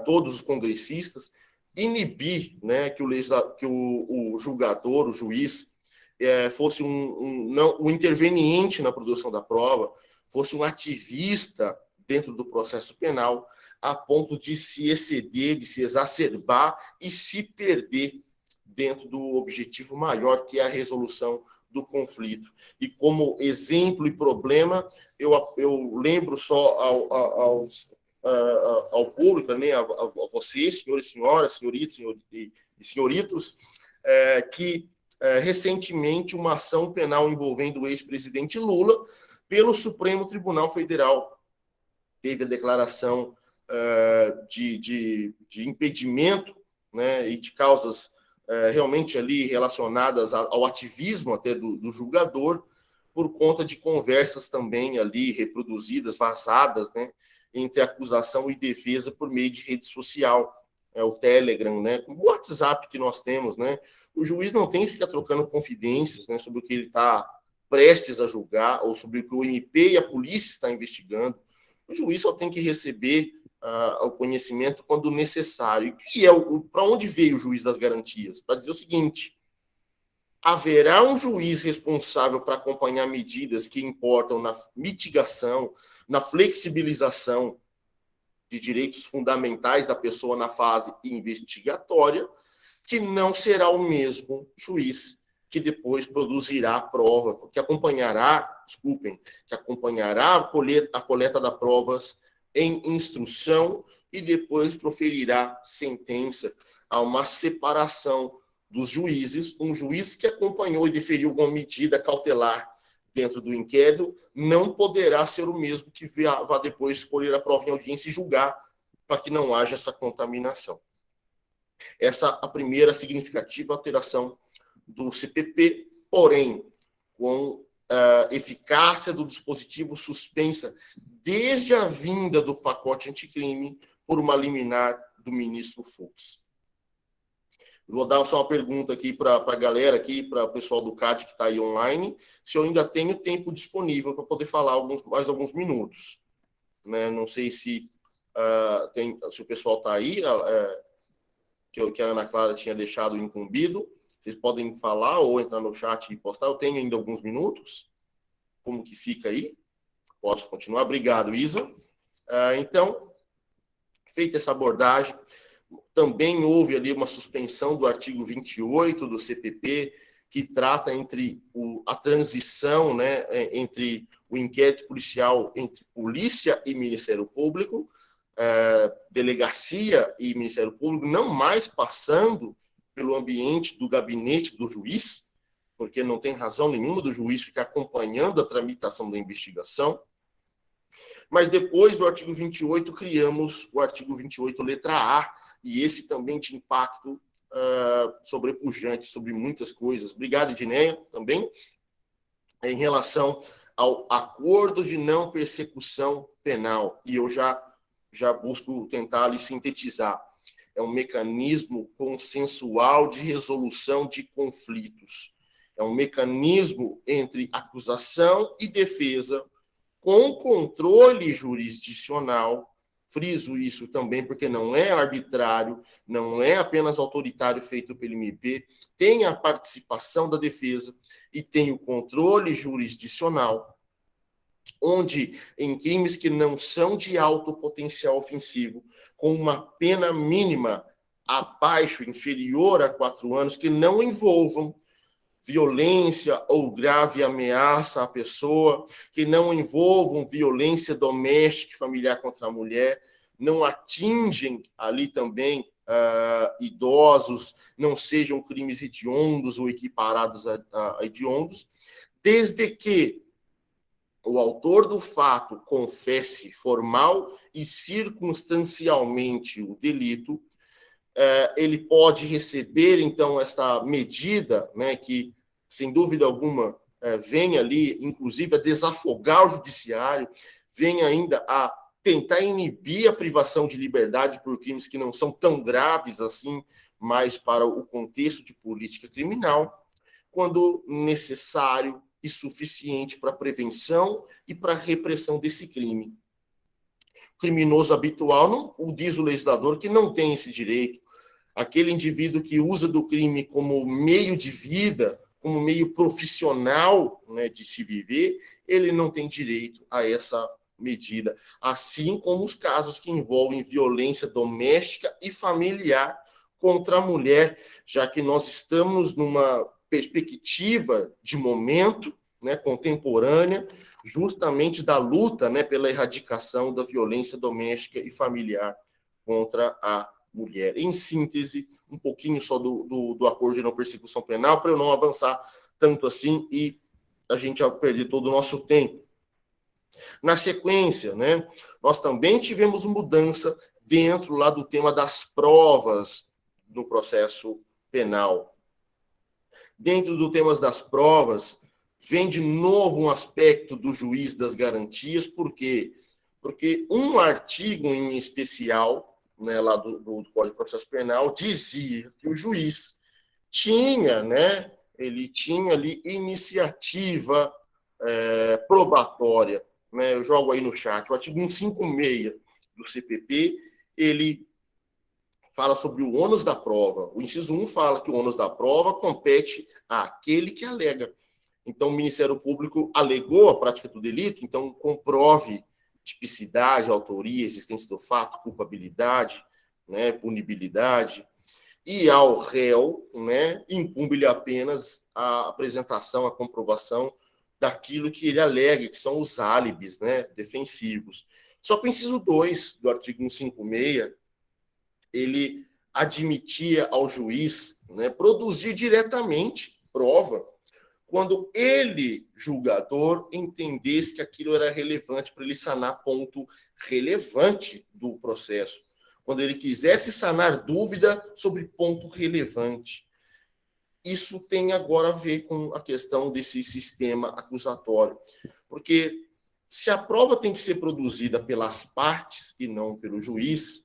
todos os congressistas, inibir, né, que o julgador, o juiz, fosse um interveniente na produção da prova, fosse um ativista dentro do processo penal, a ponto de se exceder, de se exacerbar e se perder dentro do objetivo maior, que é a resolução do conflito. E como exemplo e problema, eu lembro só ao público, né, a vocês, senhores e senhoras, senhoritas e senhoritos, que recentemente uma ação penal envolvendo o ex-presidente Lula pelo Supremo Tribunal Federal teve a declaração de impedimento, né, e de causas realmente ali relacionadas ao ativismo até do julgador, por conta de conversas também ali reproduzidas, vazadas, né, entre acusação e defesa por meio de rede social, o Telegram, né, o WhatsApp que nós temos, né. O juiz não tem que ficar trocando confidências, né, sobre o que ele está prestes a julgar ou sobre o que o MP e a polícia estão investigando. O juiz só tem que receber o conhecimento quando necessário. E para onde veio o juiz das garantias? Para dizer o seguinte: haverá um juiz responsável para acompanhar medidas que importam na mitigação, na flexibilização de direitos fundamentais da pessoa na fase investigatória, que não será o mesmo juiz que depois produzirá a prova, que acompanhará a coleta das provas em instrução e depois proferirá sentença. Há uma separação dos juízes. Um juiz que acompanhou e deferiu alguma medida cautelar dentro do inquérito não poderá ser o mesmo que vá depois escolher a prova em audiência e julgar, para que não haja essa contaminação. Essa é a primeira significativa alteração do CPP, porém, com a eficácia do dispositivo suspensa desde a vinda do pacote anticrime por uma liminar do ministro Fux. Vou dar só uma pergunta aqui para a galera, para o pessoal do CAD que está aí online, se eu ainda tenho tempo disponível para poder falar mais alguns minutos. Né? Não sei se o pessoal está aí, que a Ana Clara tinha deixado incumbido. Vocês podem falar ou entrar no chat e postar. Eu tenho ainda alguns minutos. Como que fica aí? Posso continuar? Obrigado, Isa. Então, feita essa abordagem, também houve ali uma suspensão do artigo 28 do CPP, que trata a transição, né, entre o inquérito policial entre polícia e Ministério Público, delegacia e Ministério Público, não mais passando pelo ambiente do gabinete do juiz, porque não tem razão nenhuma do juiz ficar acompanhando a tramitação da investigação. Mas depois do artigo 28, criamos o artigo 28, letra A, e esse também tinha impacto sobrepujante sobre muitas coisas. Obrigado, Edneia, também. Em relação ao acordo de não persecução penal, e eu já busco tentar ali sintetizar. É um mecanismo consensual de resolução de conflitos. É um mecanismo entre acusação e defesa, com controle jurisdicional. Friso isso também, porque não é arbitrário, não é apenas autoritário feito pelo MP, tem a participação da defesa e tem o controle jurisdicional, onde em crimes que não são de alto potencial ofensivo, com uma pena mínima abaixo, inferior a 4 anos, que não envolvam violência ou grave ameaça à pessoa, que não envolvam violência doméstica e familiar contra a mulher, não atingem ali também idosos, não sejam crimes hediondos ou equiparados a hediondos, desde que o autor do fato confesse formal e circunstancialmente o delito, ele pode receber, então, esta medida, né, que, sem dúvida alguma, vem ali, inclusive, a desafogar o judiciário, vem ainda a tentar inibir a privação de liberdade por crimes que não são tão graves assim, mas para o contexto de política criminal, quando necessário e suficiente para a prevenção e para a repressão desse crime. O criminoso habitual, não, diz o legislador, que não tem esse direito. Aquele indivíduo que usa do crime como meio de vida, como meio profissional, né, de se viver, ele não tem direito a essa medida, assim como os casos que envolvem violência doméstica e familiar contra a mulher, já que nós estamos numa perspectiva de momento, né, contemporânea, justamente da luta, né, pela erradicação da violência doméstica e familiar contra a mulher. Em síntese, um pouquinho só do acordo de não persecução penal, para eu não avançar tanto assim e a gente já perder todo o nosso tempo. Na sequência, né, nós também tivemos mudança dentro lá do tema das provas no processo penal. Dentro do tema das provas, vem de novo um aspecto do juiz das garantias, por quê? Porque um artigo em especial, né, lá do Código de Processo Penal, dizia que o juiz tinha, né, ele tinha ali iniciativa probatória, né, eu jogo aí no chat, o artigo 156 do CPP, ele fala sobre o ônus da prova. O inciso 1 fala que o ônus da prova compete àquele que alega. Então, o Ministério Público alegou a prática do delito, então comprove tipicidade, autoria, existência do fato, culpabilidade, né, punibilidade, e ao réu, né, incumbe-lhe apenas a apresentação, a comprovação daquilo que ele alega, que são os álibis, né, defensivos. Só que o inciso 2 do artigo 156, ele admitia ao juiz, né, produzir diretamente prova quando ele, julgador, entendesse que aquilo era relevante para ele sanar ponto relevante do processo. Quando ele quisesse sanar dúvida sobre ponto relevante. Isso tem agora a ver com a questão desse sistema acusatório. Porque se a prova tem que ser produzida pelas partes e não pelo juiz,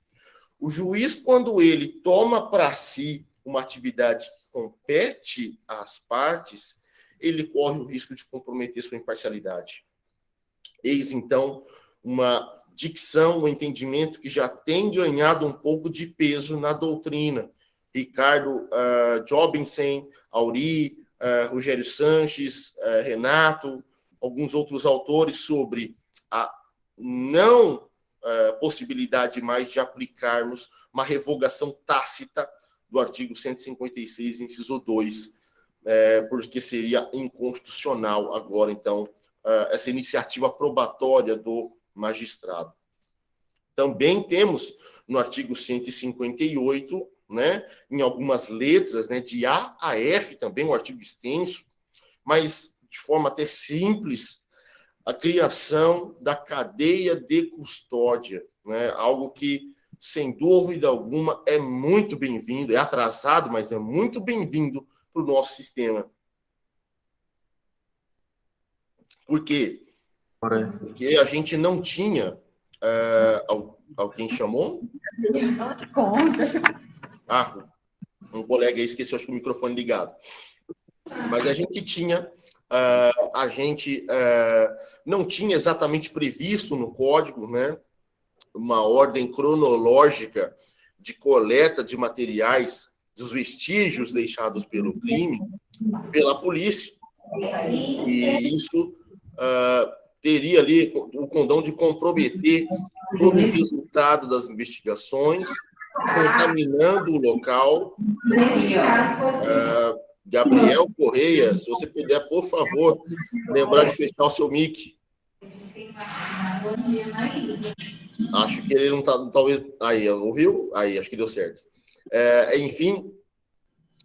o juiz, quando ele toma para si uma atividade que compete às partes, ele corre o risco de comprometer sua imparcialidade. Eis, então, uma dicção, um entendimento que já tem ganhado um pouco de peso na doutrina. Ricardo Jobinson, Auri, Rogério Sanches, Renato, alguns outros autores sobre a não possibilidade mais de aplicarmos uma revogação tácita do artigo 156, inciso 2, porque seria inconstitucional agora, então, essa iniciativa probatória do magistrado. Também temos no artigo 158, né, em algumas letras, né, de A a F também, um artigo extenso, mas de forma até simples, a criação da cadeia de custódia, né, algo que, sem dúvida alguma, é muito bem-vindo, é atrasado, mas é muito bem-vindo para o nosso sistema. Por quê? Porque a gente não tinha... alguém chamou? Um colega aí esqueceu, acho que o microfone ligado. Mas a gente tinha... não tinha exatamente previsto no código, né, uma ordem cronológica de coleta de materiais, dos vestígios deixados pelo crime, pela polícia. E isso teria ali o condão de comprometer todo o resultado das investigações contaminando o local. Gabriel Correia, se você puder, por favor, lembrar de fechar o seu mic. Acho que ele não está, talvez... Aí, ouviu? Aí, acho que deu certo. Enfim,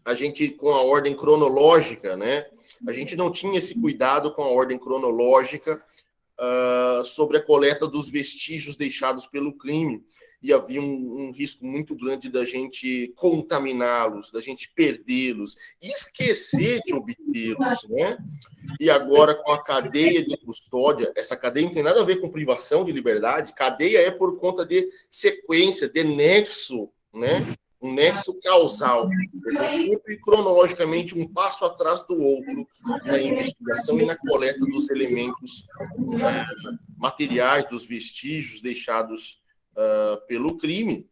a gente, com a ordem cronológica, né? A gente não tinha esse cuidado com a ordem cronológica sobre a coleta dos vestígios deixados pelo crime. E havia um risco muito grande da gente contaminá-los, da gente perdê-los, esquecer de obtê-los, né? E agora, com a cadeia de custódia, essa cadeia não tem nada a ver com privação de liberdade, cadeia é por conta de sequência, de nexo, né? Um nexo causal. Sempre cronologicamente um passo atrás do outro na investigação e na coleta dos elementos materiais, dos vestígios deixados pelo crime,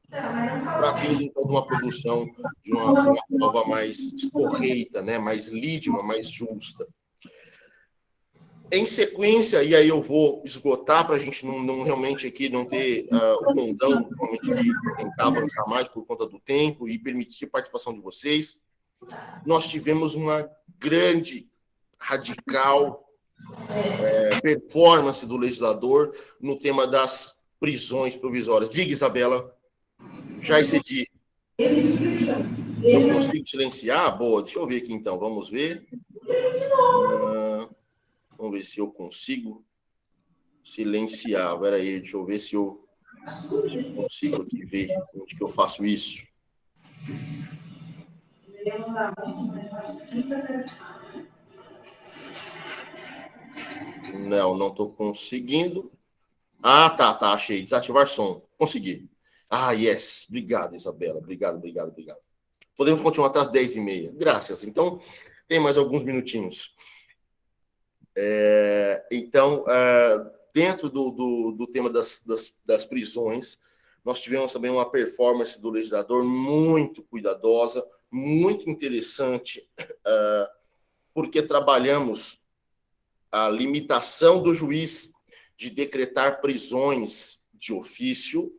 para fins, então, de uma produção de uma prova mais escorreita, né? Mais lídima, mais justa. Em sequência, e aí eu vou esgotar para a gente não realmente aqui não ter o condão, realmente tentar avançar mais por conta do tempo e permitir a participação de vocês, nós tivemos uma grande, radical performance do legislador no tema das prisões provisórias. Diga, Isabela, já excedi. Eu consigo silenciar? Boa, deixa eu ver aqui então, vamos ver. Vamos ver se eu consigo silenciar. Espera aí, deixa eu ver se eu consigo aqui ver onde que eu faço isso. Não estou conseguindo. Tá, achei. Desativar som. Consegui. Yes. Obrigado, Isabela. Obrigado. Podemos continuar até as 10h30. Graças. Então, tem mais alguns minutinhos. Então, dentro do tema das prisões, nós tivemos também uma performance do legislador muito cuidadosa, muito interessante, porque trabalhamos a limitação do juiz de decretar prisões de ofício,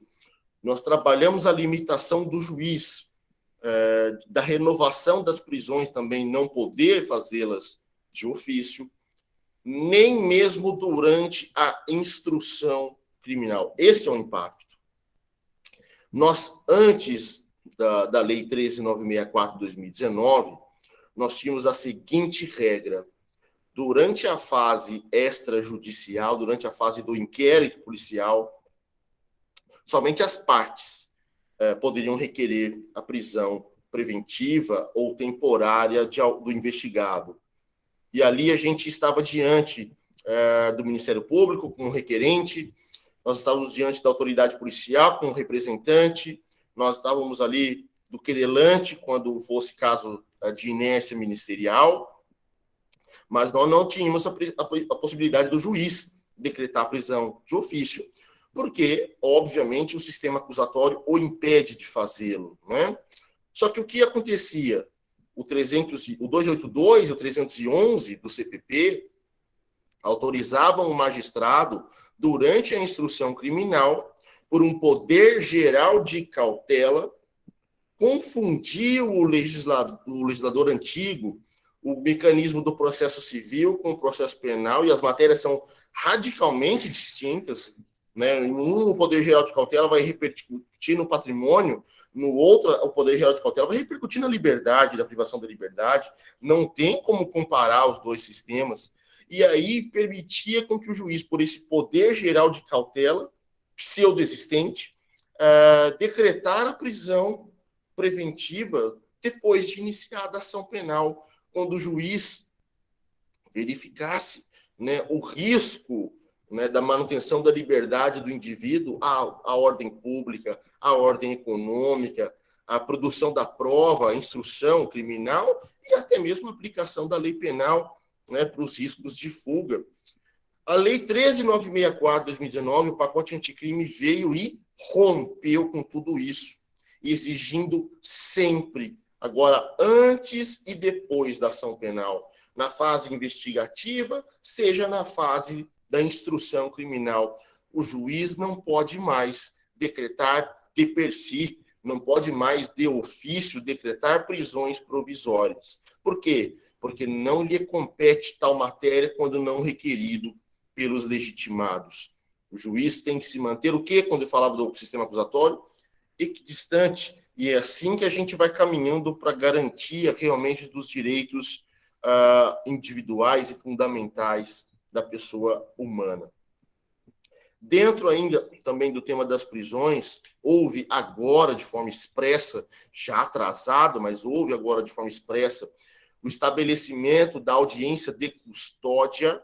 nós trabalhamos a limitação do juiz da renovação das prisões também não poder fazê-las de ofício, nem mesmo durante a instrução criminal. Esse é o impacto. Nós, antes da Lei 13.964 de 2019, nós tínhamos a seguinte regra: durante a fase extrajudicial, durante a fase do inquérito policial, somente as partes poderiam requerer a prisão preventiva ou temporária do investigado. E ali a gente estava diante do Ministério Público com um requerente, nós estávamos diante da autoridade policial com um representante, nós estávamos ali do querelante quando fosse caso de inércia ministerial, mas nós não tínhamos a possibilidade do juiz decretar a prisão de ofício, porque, obviamente, o sistema acusatório o impede de fazê-lo, né? Só que o que acontecia? O 282 e o 311 do CPP autorizavam o magistrado, durante a instrução criminal, por um poder geral de cautela, confundir o legislador antigo, o mecanismo do processo civil com o processo penal, e as matérias são radicalmente distintas, né? Em um, o poder geral de cautela vai repercutir no patrimônio, no outro, o poder geral de cautela vai repercutir na liberdade, na privação da liberdade. Não tem como comparar os dois sistemas. E aí permitia com que o juiz, por esse poder geral de cautela, pseudexistente, decretar a prisão preventiva depois de iniciada a ação penal, quando o juiz verificasse, né, o risco, né, da manutenção da liberdade do indivíduo, a ordem pública, a ordem econômica, a produção da prova, a instrução criminal e até mesmo a aplicação da lei penal, né, para os riscos de fuga. A Lei 13.964 de 2019, o pacote anticrime, veio e rompeu com tudo isso, exigindo sempre, agora antes e depois da ação penal, na fase investigativa, seja na fase da instrução criminal, o juiz não pode mais decretar de per si não pode mais, de ofício, decretar prisões provisórias. Por quê? Porque não lhe compete tal matéria quando não requerido pelos legitimados. O juiz tem que se manter o quê? Quando eu falava do sistema acusatório, equidistante. E é assim que a gente vai caminhando para a garantia realmente dos direitos individuais e fundamentais da pessoa humana. Dentro ainda também do tema das prisões, houve agora de forma expressa, já atrasado, mas houve agora de forma expressa, o estabelecimento da audiência de custódia.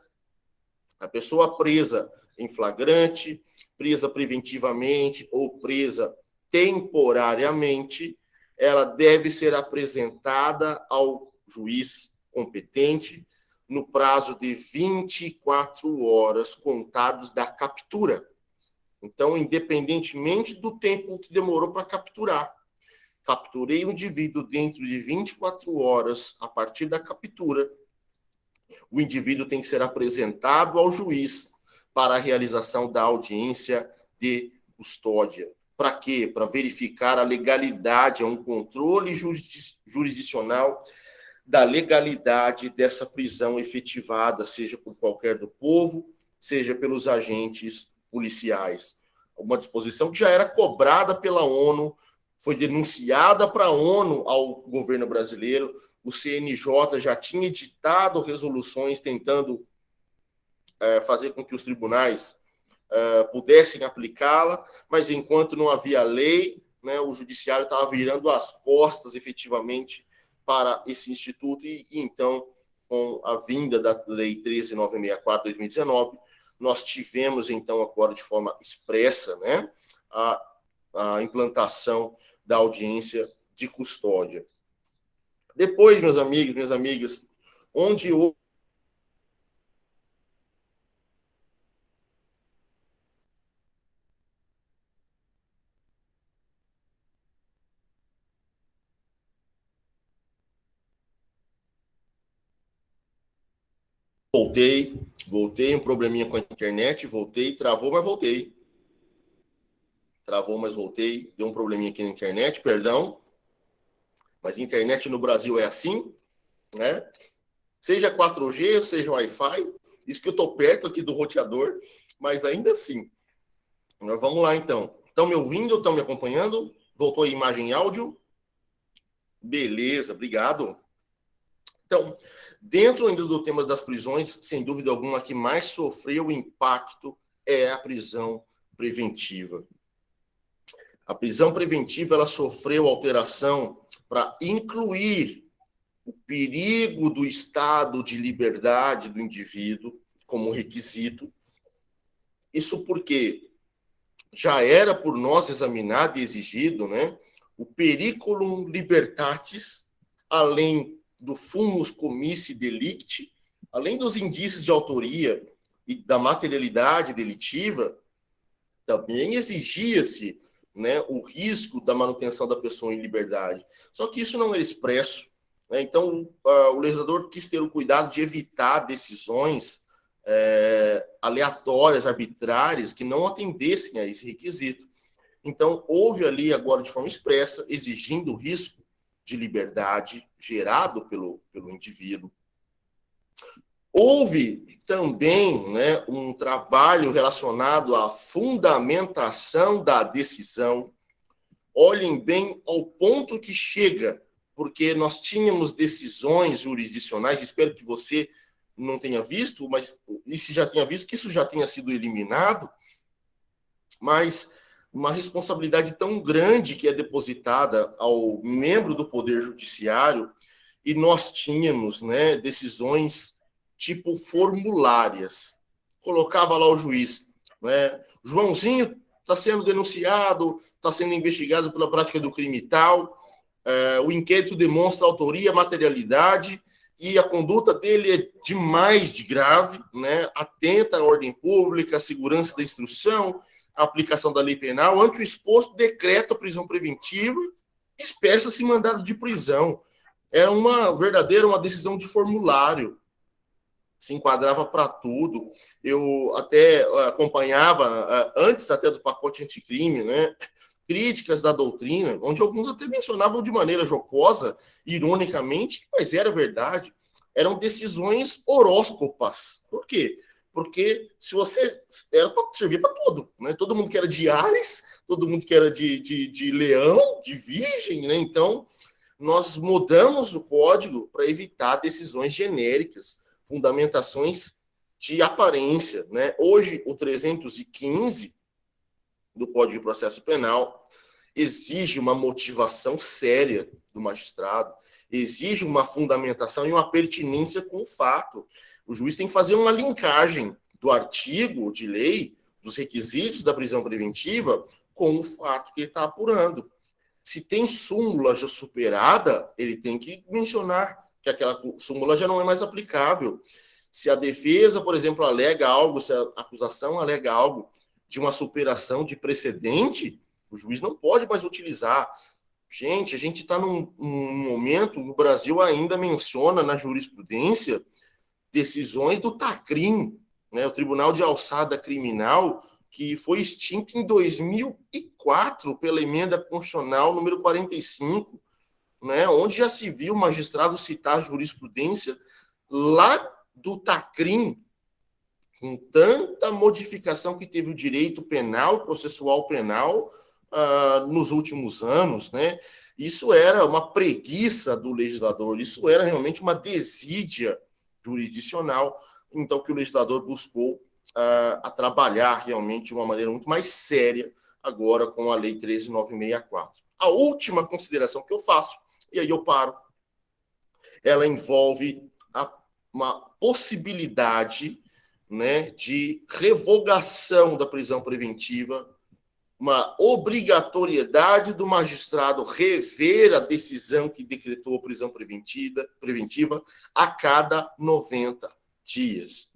A pessoa presa em flagrante, presa preventivamente ou presa temporariamente, ela deve ser apresentada ao juiz competente no prazo de 24 horas contados da captura. Então, independentemente do tempo que demorou para capturar, capturei o indivíduo dentro de 24 horas a partir da captura, o indivíduo tem que ser apresentado ao juiz para a realização da audiência de custódia. Para quê? Para verificar a legalidade, é um controle jurisdicional da legalidade dessa prisão efetivada, seja por qualquer do povo, seja pelos agentes policiais. Uma disposição que já era cobrada pela ONU, foi denunciada para a ONU ao governo brasileiro, o CNJ já tinha editado resoluções tentando fazer com que os tribunais pudessem aplicá-la, mas enquanto não havia lei, né, o judiciário estava virando as costas efetivamente para esse instituto, e então, com a vinda da Lei 13.964/2019, nós tivemos, então, agora de forma expressa, né, a implantação da audiência de custódia. Depois, meus amigos, minhas amigas, onde houve voltei, um probleminha com a internet, voltei, travou, mas voltei. Travou, mas voltei, deu um probleminha aqui na internet, perdão. Mas internet no Brasil é assim, né? Seja 4G, seja Wi-Fi, isso que eu estou perto aqui do roteador, mas ainda assim. Nós vamos lá, então. Estão me ouvindo? Estão me acompanhando? Voltou a imagem e áudio? Beleza, obrigado. Então, dentro ainda do tema das prisões, sem dúvida alguma, a que mais sofreu impacto é a prisão preventiva. A prisão preventiva ela sofreu alteração para incluir o perigo do estado de liberdade do indivíduo como requisito. Isso porque já era por nós examinado e exigido, né, o periculum libertatis, além do fumus comissi delicti, além dos indícios de autoria e da materialidade delitiva, também exigia-se, né, o risco da manutenção da pessoa em liberdade. Só que isso não era expresso, né? Então, o legislador quis ter o cuidado de evitar decisões aleatórias, arbitrárias, que não atendessem a esse requisito. Então, houve ali, agora de forma expressa, exigindo o risco de liberdade gerado pelo indivíduo. Houve também, né, um trabalho relacionado à fundamentação da decisão. Olhem bem ao ponto que chega, porque nós tínhamos decisões jurisdicionais, espero que você não tenha visto, mas e se já tenha visto, que isso já tenha sido eliminado, mas uma responsabilidade tão grande que é depositada ao membro do Poder Judiciário, e nós tínhamos, né, decisões tipo formulárias. Colocava lá o juiz, né, Joãozinho está sendo denunciado, está sendo investigado pela prática do crime tal, o inquérito demonstra autoria, materialidade, e a conduta dele é demais de grave, né, atenta à ordem pública, à segurança da instrução, à aplicação da lei penal. Ante o exposto, decreta a prisão preventiva, espessa-se mandado de prisão. Era uma decisão de formulário, se enquadrava para tudo. Eu até acompanhava, antes até do pacote anticrime, né, críticas da doutrina, onde alguns até mencionavam de maneira jocosa, ironicamente, mas era verdade, eram decisões horóscopas. Por quê? Porque se você era para servir para tudo, né? Todo mundo que era de Áries, todo mundo que era de Leão, de Virgem, né? Então, nós mudamos o código para evitar decisões genéricas, fundamentações de aparência, né? Hoje, o 315 do Código de Processo Penal exige uma motivação séria do magistrado, exige uma fundamentação e uma pertinência com o fato. O juiz tem que fazer uma linkagem do artigo de lei, dos requisitos da prisão preventiva, com o fato que ele está apurando. Se tem súmula já superada, ele tem que mencionar que aquela súmula já não é mais aplicável. Se a defesa, por exemplo, alega algo, se a acusação alega algo de uma superação de precedente, o juiz não pode mais utilizar. Gente, a gente está num momento, o Brasil ainda menciona na jurisprudência decisões do TACRIM, né, o Tribunal de Alçada Criminal, que foi extinto em 2004 pela emenda constitucional número 45, né, onde já se viu o magistrado citar a jurisprudência lá do TACRIM, com tanta modificação que teve o direito penal, processual penal, nos últimos anos, né? Isso era uma preguiça do legislador, isso era realmente uma desídia jurisdicional, então que o legislador buscou a trabalhar realmente de uma maneira muito mais séria agora com a Lei 13.964. A última consideração que eu faço, e aí eu paro, ela envolve uma possibilidade, né, de revogação da prisão preventiva, uma obrigatoriedade do magistrado rever a decisão que decretou a prisão preventiva a cada 90 dias.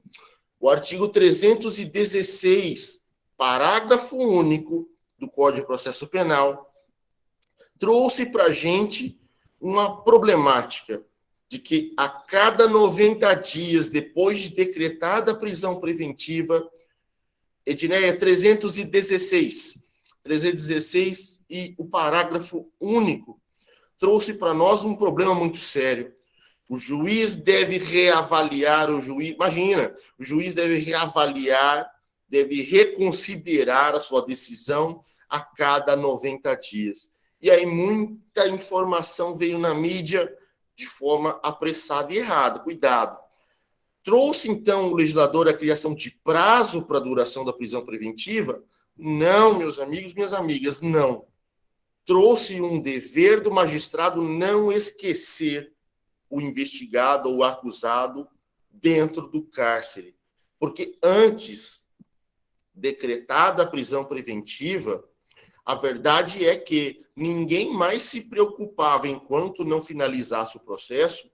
O artigo 316, parágrafo único do Código de Processo Penal, trouxe para a gente uma problemática de que a cada 90 dias depois de decretada a prisão preventiva, Edneia, 316 e o parágrafo único trouxe para nós um problema muito sério. O juiz deve reavaliar, o juiz deve reavaliar, deve reconsiderar a sua decisão a cada 90 dias. E aí muita informação veio na mídia de forma apressada e errada. Cuidado. Trouxe, então, o legislador a criação de prazo para a duração da prisão preventiva? Não, meus amigos, minhas amigas, não. Trouxe um dever do magistrado não esquecer o investigado ou o acusado dentro do cárcere. Porque antes, decretada a prisão preventiva, a verdade é que ninguém mais se preocupava, enquanto não finalizasse o processo,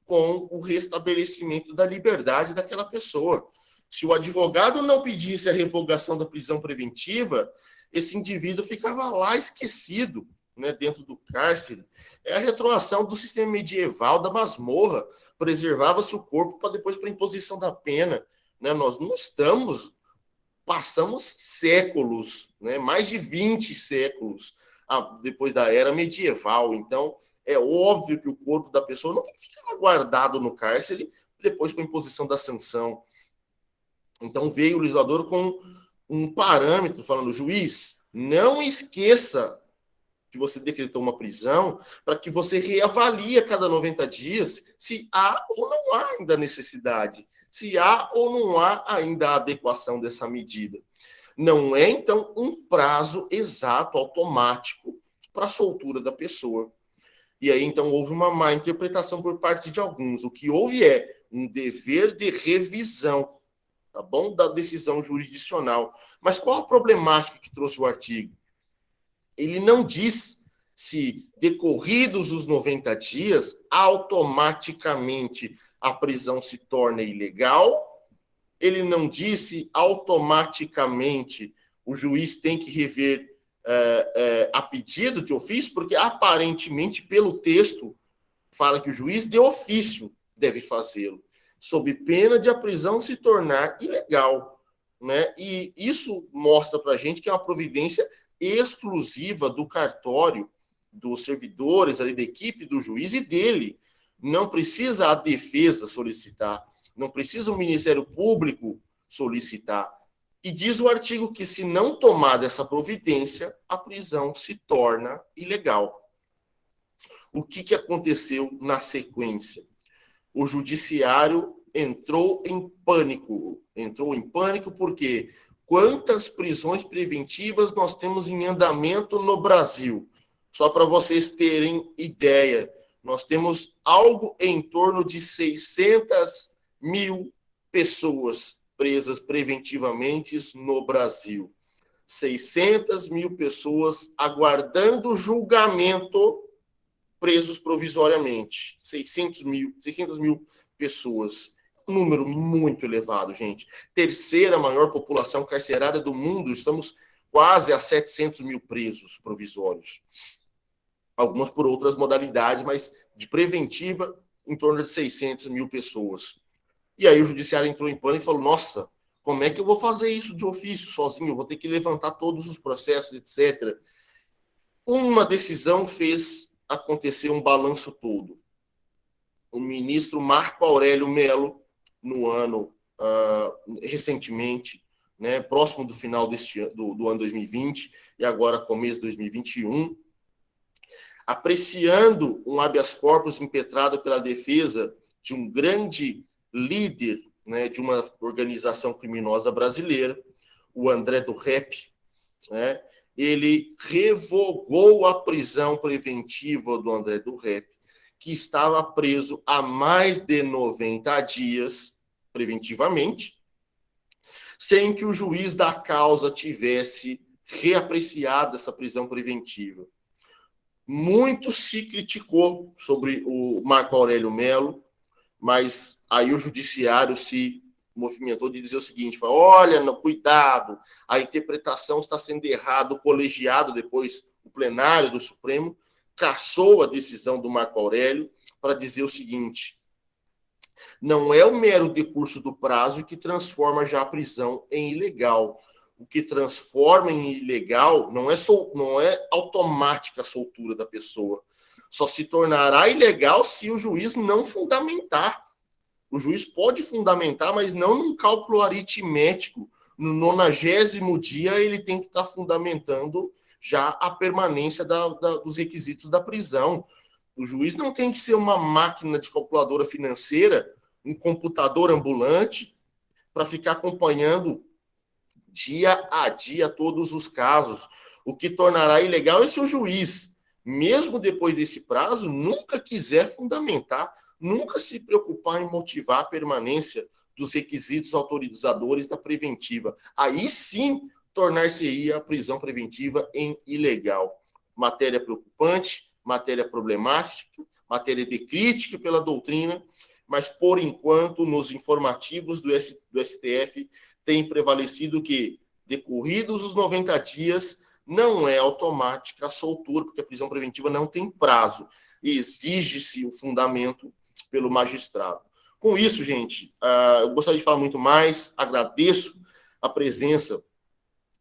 com o restabelecimento da liberdade daquela pessoa. Se o advogado não pedisse a revogação da prisão preventiva, esse indivíduo ficava lá esquecido, né, dentro do cárcere. É a retroação do sistema medieval, da masmorra. Preservava-se o corpo para depois para imposição da pena. Né? Nós não estamos... Passamos séculos, né, mais de 20 séculos depois da era medieval. Então, é óbvio que o corpo da pessoa não tem que ficar guardado no cárcere depois com a imposição da sanção. Então, veio o legislador com um parâmetro falando, juiz, não esqueça que você decretou uma prisão para que você reavalie a cada 90 dias se há ou não há ainda necessidade, se há ou não há ainda a adequação dessa medida. Não é, então, um prazo exato, automático, para a soltura da pessoa. E aí, então, houve uma má interpretação por parte de alguns. O que houve é um dever de revisão, tá bom? Da decisão jurisdicional. Mas qual a problemática que trouxe o artigo? Ele não diz se, decorridos os 90 dias, automaticamente a prisão se torna ilegal. Ele não disse automaticamente o juiz tem que rever a pedido de ofício, porque aparentemente, pelo texto, fala que o juiz de ofício deve fazê-lo, sob pena de a prisão se tornar ilegal. Né? E isso mostra para a gente que é uma providência exclusiva do cartório, dos servidores ali da equipe do juiz e dele. Não precisa a defesa solicitar, não precisa o Ministério Público solicitar. E diz o artigo que, se não tomar essa providência, a prisão se torna ilegal. O que aconteceu na sequência? O judiciário entrou em pânico. Entrou em pânico porque quantas prisões preventivas nós temos em andamento no Brasil? Só para vocês terem ideia, nós temos algo em torno de 600 mil pessoas presas preventivamente no Brasil. 600 mil pessoas aguardando julgamento, presos provisoriamente. 600 mil pessoas. Um número muito elevado, gente. Terceira maior população carcerária do mundo. Estamos quase a 700 mil presos provisórios. Algumas por outras modalidades, mas de preventiva, em torno de 600 mil pessoas. E aí o judiciário entrou em pânico e falou, nossa, como é que eu vou fazer isso de ofício sozinho? Eu vou ter que levantar todos os processos, etc. Uma decisão fez acontecer um balanço todo. O ministro Marco Aurélio Mello, no ano, recentemente, né, próximo do final do ano 2020, e agora começo de 2021, apreciando um habeas corpus impetrado pela defesa de um grande líder, né, de uma organização criminosa brasileira, o André do Rep, né, ele revogou a prisão preventiva do André do Rep, que estava preso há mais de 90 dias, preventivamente, sem que o juiz da causa tivesse reapreciado essa prisão preventiva. Muito se criticou sobre o Marco Aurélio Mello, mas aí o judiciário se movimentou de dizer o seguinte, falou, olha, não, cuidado, a interpretação está sendo errada, o colegiado, depois o plenário do Supremo, cassou a decisão do Marco Aurélio para dizer o seguinte, não é o mero decurso do prazo que transforma já a prisão em ilegal. O que transforma em ilegal não é automática a soltura da pessoa. Só se tornará ilegal se o juiz não fundamentar. O juiz pode fundamentar, mas não num cálculo aritmético. No 90º dia, ele tem que estar fundamentando já a permanência dos requisitos da prisão. O juiz não tem que ser uma máquina de calculadora financeira, um computador ambulante, para ficar acompanhando dia a dia todos os casos. O que tornará ilegal é se o juiz, mesmo depois desse prazo, nunca quiser fundamentar, nunca se preocupar em motivar a permanência dos requisitos autorizadores da preventiva. Aí sim tornar-se-ia a prisão preventiva em ilegal. Matéria preocupante, matéria problemática, matéria de crítica pela doutrina, mas, por enquanto, nos informativos do STF, tem prevalecido que, decorridos os 90 dias, não é automática a soltura, porque a prisão preventiva não tem prazo. Exige-se o fundamento pelo magistrado. Com isso, gente, eu gostaria de falar muito mais, agradeço a presença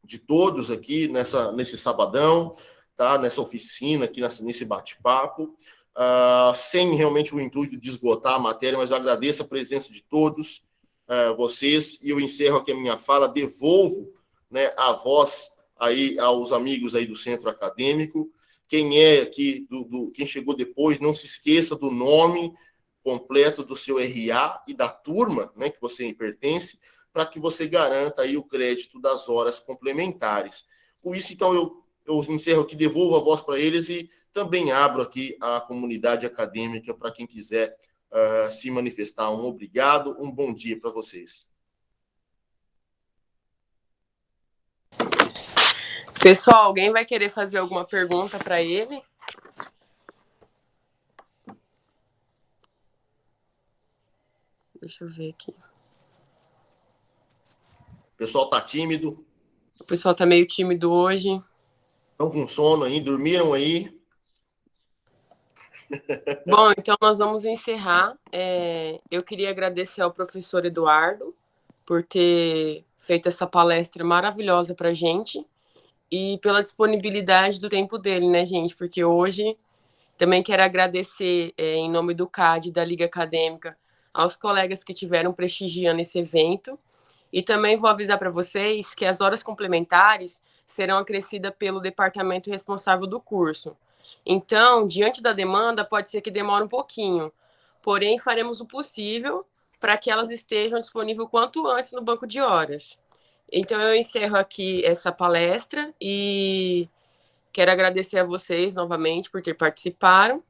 de todos aqui nesse sabadão, tá? Nessa oficina, aqui nesse bate-papo, sem realmente o intuito de esgotar a matéria, mas eu agradeço a presença de todos vocês, e eu encerro aqui a minha fala, devolvo, né, a voz aí aos amigos aí do Centro Acadêmico. Quem é aqui, quem chegou depois, não se esqueça do nome completo do seu RA e da turma, né, que você pertence, para que você garanta aí o crédito das horas complementares. Com isso, então, eu encerro aqui, devolvo a voz para eles e também abro aqui a comunidade acadêmica para quem quiser se manifestar. Um obrigado, um bom dia para vocês. Pessoal, alguém vai querer fazer alguma pergunta para ele? Deixa eu ver aqui. O pessoal está tímido. O pessoal está meio tímido hoje. Estão com sono aí? Dormiram aí? Bom, então nós vamos encerrar. Eu queria agradecer ao professor Eduardo por ter feito essa palestra maravilhosa para a gente. e pela disponibilidade do tempo dele, né, gente? Porque hoje também quero agradecer, em nome do CAD, da Liga Acadêmica, aos colegas que tiveram prestigiando esse evento. E também vou avisar para vocês que as horas complementares serão acrescidas pelo departamento responsável do curso. Então, diante da demanda, pode ser que demore um pouquinho, porém, faremos o possível para que elas estejam disponíveis o quanto antes no banco de horas. Então, eu encerro aqui essa palestra e quero agradecer a vocês novamente por ter participado.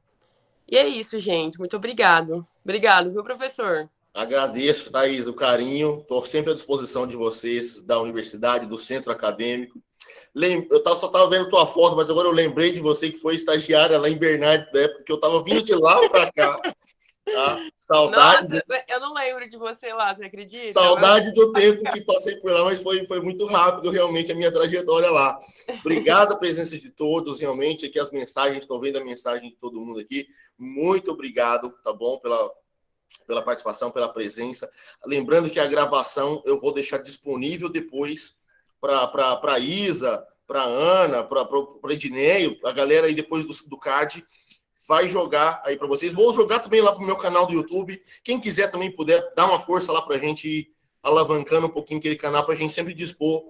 E é isso, gente. Muito obrigado. Obrigado, viu, professor? Agradeço, Thaís, o carinho. Estou sempre à disposição de vocês, da universidade, do centro acadêmico. Eu só estava vendo tua foto, mas agora eu lembrei de você que foi estagiária lá em Bernardes, da época que eu estava vindo de lá para cá. Tá? Nossa, eu não lembro de você lá, você acredita? Saudade do tempo que passei por lá, mas foi muito rápido realmente a minha trajetória lá. Obrigado a presença de todos, realmente, aqui as mensagens, estou vendo a mensagem de todo mundo aqui. Muito obrigado, tá bom, pela participação, pela presença. Lembrando que a gravação eu vou deixar disponível depois para a Isa, para a Ana, para o Edneio, a galera aí depois do CAD vai jogar aí para vocês. Vou jogar também lá para o meu canal do YouTube. Quem quiser também puder dar uma força lá para a gente ir alavancando um pouquinho aquele canal para a gente sempre dispor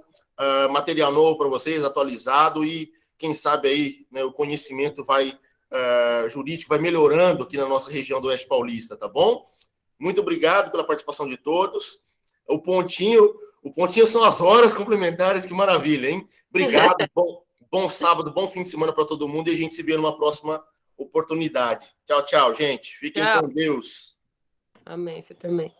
material novo para vocês, atualizado e quem sabe aí, né, o conhecimento jurídico vai melhorando aqui na nossa região do Oeste Paulista, tá bom? Muito obrigado pela participação de todos. O pontinho são as horas complementares, que maravilha, hein? Obrigado, bom sábado, bom fim de semana para todo mundo e a gente se vê numa próxima oportunidade. Tchau, tchau, gente. Fiquem com Deus. Amém, você também.